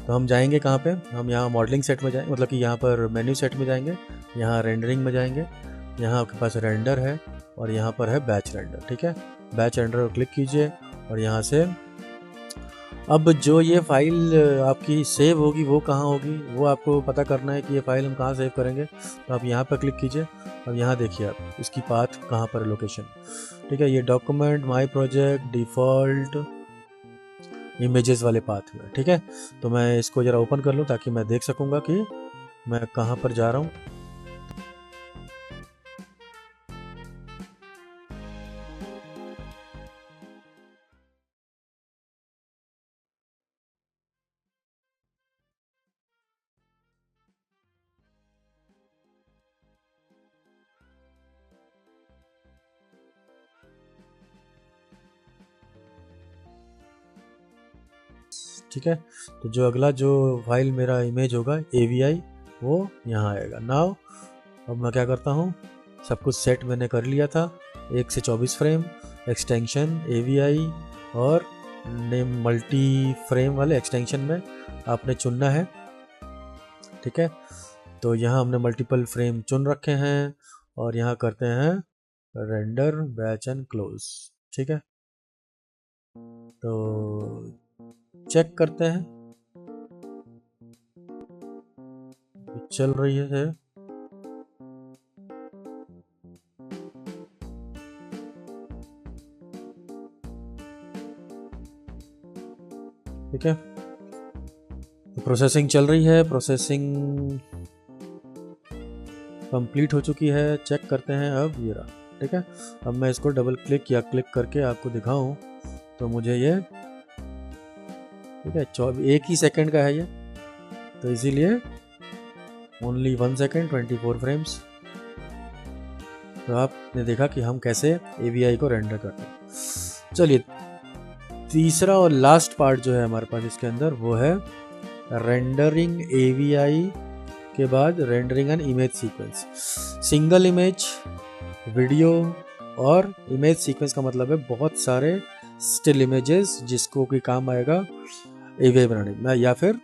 तो हम जाएंगे कहाँ पे? हम यहाँ मॉडलिंग सेट में जाएंगे, मतलब कि यहाँ पर मेन्यू सेट में जाएंगे, यहाँ रेंडरिंग में जाएंगे, यहाँ आपके पास रेंडर है और यहाँ पर है बैच रेंडर, ठीक है। बैच रेंडर को क्लिक कीजिए और यहाँ से अब जो ये फाइल आपकी सेव होगी वो कहाँ होगी, वो आपको पता करना है कि ये फाइल हम कहाँ सेव करेंगे। तो आप यहाँ पर क्लिक कीजिए और यहाँ देखिए आप इसकी पाथ कहाँ पर है, लोकेशन। ठीक है, ये document, my project, default, images वाले पाथ में। ठीक है, तो मैं इसको ज़रा ओपन कर लूँ ताकि मैं देख सकूँगा कि मैं कहाँ पर जा रहा हूँ। ठीक है, तो जो अगला जो फाइल मेरा इमेज होगा AVI, वो यहाँ आएगा। नाउ अब मैं क्या करता हूँ, सब कुछ सेट मैंने कर लिया था, 1 से 24 फ्रेम, एक्सटेंशन AVI और नेम मल्टी फ्रेम वाले एक्सटेंशन में आपने चुनना है। ठीक है, तो यहाँ हमने मल्टीपल फ्रेम चुन रखे हैं और यहाँ करते हैं रेंडर बैच एंड क्लोज। ठीक है, तो चेक करते हैं चल रही है। ठीक है, तो प्रोसेसिंग चल रही है, प्रोसेसिंग कंप्लीट हो चुकी है। चेक करते हैं अब ये रहा। ठीक है, अब मैं इसको डबल क्लिक या क्लिक करके आपको दिखाऊं तो मुझे ये, ठीक है, 1 ही सेकंड का है ये, तो इसीलिए ओनली 1 सेकंड 24 फ्रेम्स। तो आपने देखा कि हम कैसे AVI को रेंडर करते हैं। चलिए, तीसरा और लास्ट पार्ट जो है हमारे पास इसके अंदर, वो है रेंडरिंग AVI के बाद rendering an image sequence. Single image, video और इमेज सीक्वेंस का मतलब है बहुत सारे स्टिल इमेजेस जिसको कि काम आएगा AVI बनाने में या फिर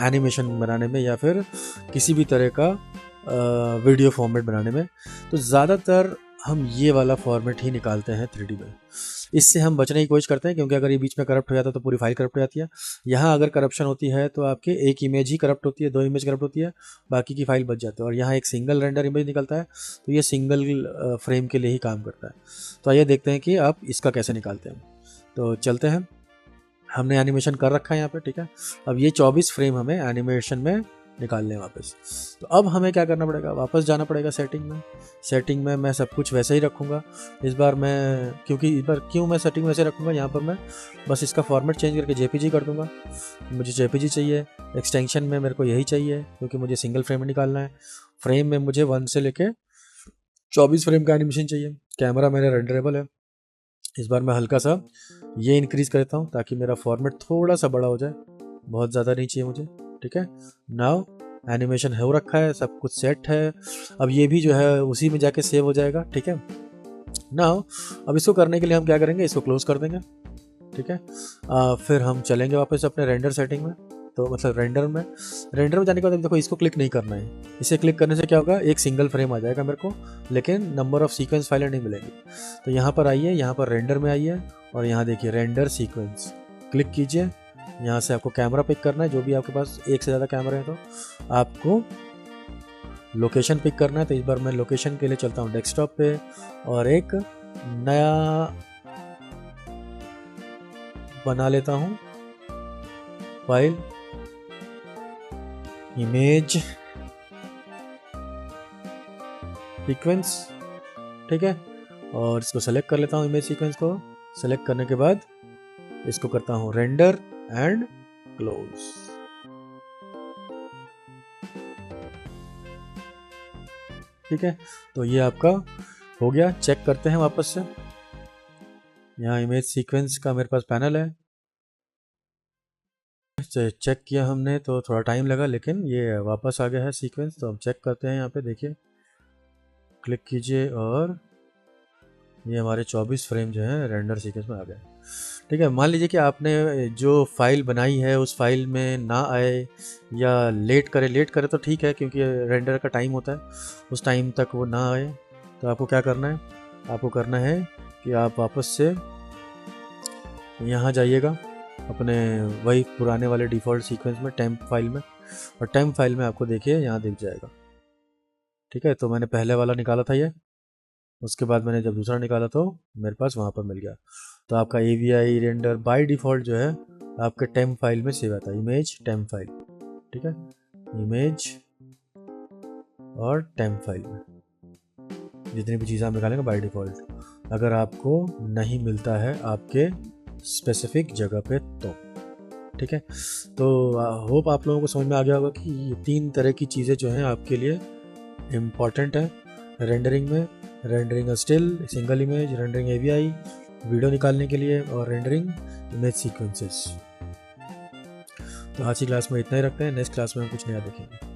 एनिमेशन बनाने में या फिर किसी भी तरह का वीडियो फॉर्मेट बनाने में। तो ज़्यादातर हम ये वाला फॉर्मेट ही निकालते हैं 3D में। इससे हम बचने की कोशिश करते हैं क्योंकि अगर ये बीच में करप्ट हो जाता है तो पूरी फाइल करप्ट हो जाती है। यहाँ अगर करप्शन होती है तो आपके एक इमेज ही करप्ट होती है, 2 इमेज करप्ट होती है, बाकी की फाइल बच जाती है। और यहाँ एक सिंगल रेंडर इमेज निकलता है, तो ये सिंगल फ्रेम के लिए ही काम करता है। तो आइए देखते हैं कि आप इसका कैसे निकालते हैं। तो चलते हैं, हमने एनिमेशन कर रखा है यहाँ पे। ठीक है, अब ये 24 फ्रेम हमें एनिमेशन में निकालने हैं वापस। तो अब हमें क्या करना पड़ेगा, वापस जाना पड़ेगा सेटिंग में। सेटिंग में मैं सब कुछ वैसे ही रखूँगा इस बार मैं, क्योंकि इस बार क्यों मैं सेटिंग वैसे रखूँगा, यहाँ पर मैं बस इसका फॉर्मेट चेंज करके JPG कर दूँगा। मुझे JPG चाहिए, एक्सटेंशन में मेरे को यही चाहिए क्योंकि मुझे सिंगल फ्रेम में निकालना है। फ्रेम में मुझे 1 से लेके 24 फ्रेम का एनिमेशन चाहिए। कैमरा मेरा रेंडरेबल है। इस बार मैं हल्का सा ये इंक्रीज़ करता हूँ ताकि मेरा फॉर्मेट थोड़ा सा बड़ा हो जाए, बहुत ज़्यादा नहीं चाहिए मुझे। ठीक है, नाउ एनिमेशन हो रखा है, सब कुछ सेट है। अब ये भी जो है उसी में जाके सेव हो जाएगा। ठीक है, नाउ अब इसको करने के लिए हम क्या करेंगे, इसको क्लोज कर देंगे। ठीक है, फिर हम चलेंगे वापस अपने रेंडर सेटिंग में। तो मतलब रेंडर में जाने के बाद देखो इसको क्लिक नहीं करना है। इसे क्लिक करने से क्या होगा, एक सिंगल फ्रेम आ जाएगा मेरे को, लेकिन नंबर ऑफ सीक्वेंस फाइलें नहीं मिलेंगी। तो यहाँ पर आइए, यहाँ पर रेंडर में आइए और यहाँ देखिए रेंडर सीक्वेंस, क्लिक कीजिए। यहाँ से आपको कैमरा पिक करना है, जो भी आपके पास एक से ज़्यादा कैमरा है तो आपको लोकेशन पिक करना है। तो इस बार मैं लोकेशन के लिए चलता हूँ डेस्कटॉप पे और एक नया बना लेता हूँ फाइल, इमेज सीक्वेंस। ठीक है, और इसको सेलेक्ट कर लेता हूँ। इमेज सीक्वेंस को सेलेक्ट करने के बाद इसको करता हूँ रेंडर एंड क्लोज। ठीक है, तो ये आपका हो गया। चेक करते हैं वापस से। यहाँ इमेज सीक्वेंस का मेरे पास पैनल है, चेक किया हमने तो थोड़ा टाइम लगा, लेकिन ये वापस आ गया है सीक्वेंस। तो हम चेक करते हैं, यहाँ पे देखिए, क्लिक कीजिए और ये हमारे 24 फ्रेम जो हैं रेंडर सीक्वेंस में आ गए। ठीक है, मान लीजिए कि आपने जो फाइल बनाई है उस फाइल में ना आए या लेट करे तो ठीक है, क्योंकि रेंडर का टाइम होता है, उस टाइम तक वो ना आए तो आपको क्या करना है, आपको करना है कि आप वापस से यहाँ जाइएगा अपने वही पुराने वाले डिफ़ॉल्ट सीक्वेंस में टेम्प फाइल में, और टेम्प फाइल में आपको देखिए यहाँ दिख जाएगा। ठीक है, तो मैंने पहले वाला निकाला था ये, उसके बाद मैंने जब दूसरा निकाला तो मेरे पास वहाँ पर मिल गया। तो आपका AVI रेंडर बाय डिफ़ॉल्ट जो है आपके टेम्प फाइल में सेव आता है, इमेज टेम्प फाइल। ठीक है, इमेज और टेम्प फाइल में जितनी भी चीज़ें आप निकालेंगे बाय डिफ़ॉल्ट, अगर आपको नहीं मिलता है आपके स्पेसिफिक जगह पे तो। ठीक है, तो होप आप लोगों को समझ में आ गया होगा कि ये 3 तरह की चीज़ें जो हैं आपके लिए इम्पॉर्टेंट है रेंडरिंग में। Rendering still, single image, rendering AVI video निकालने के लिए, और रेंडरिंग इमेज सीक्वेंसेस। तो आज की क्लास में इतना ही रखते हैं, नेक्स्ट क्लास में हम कुछ नया देखेंगे।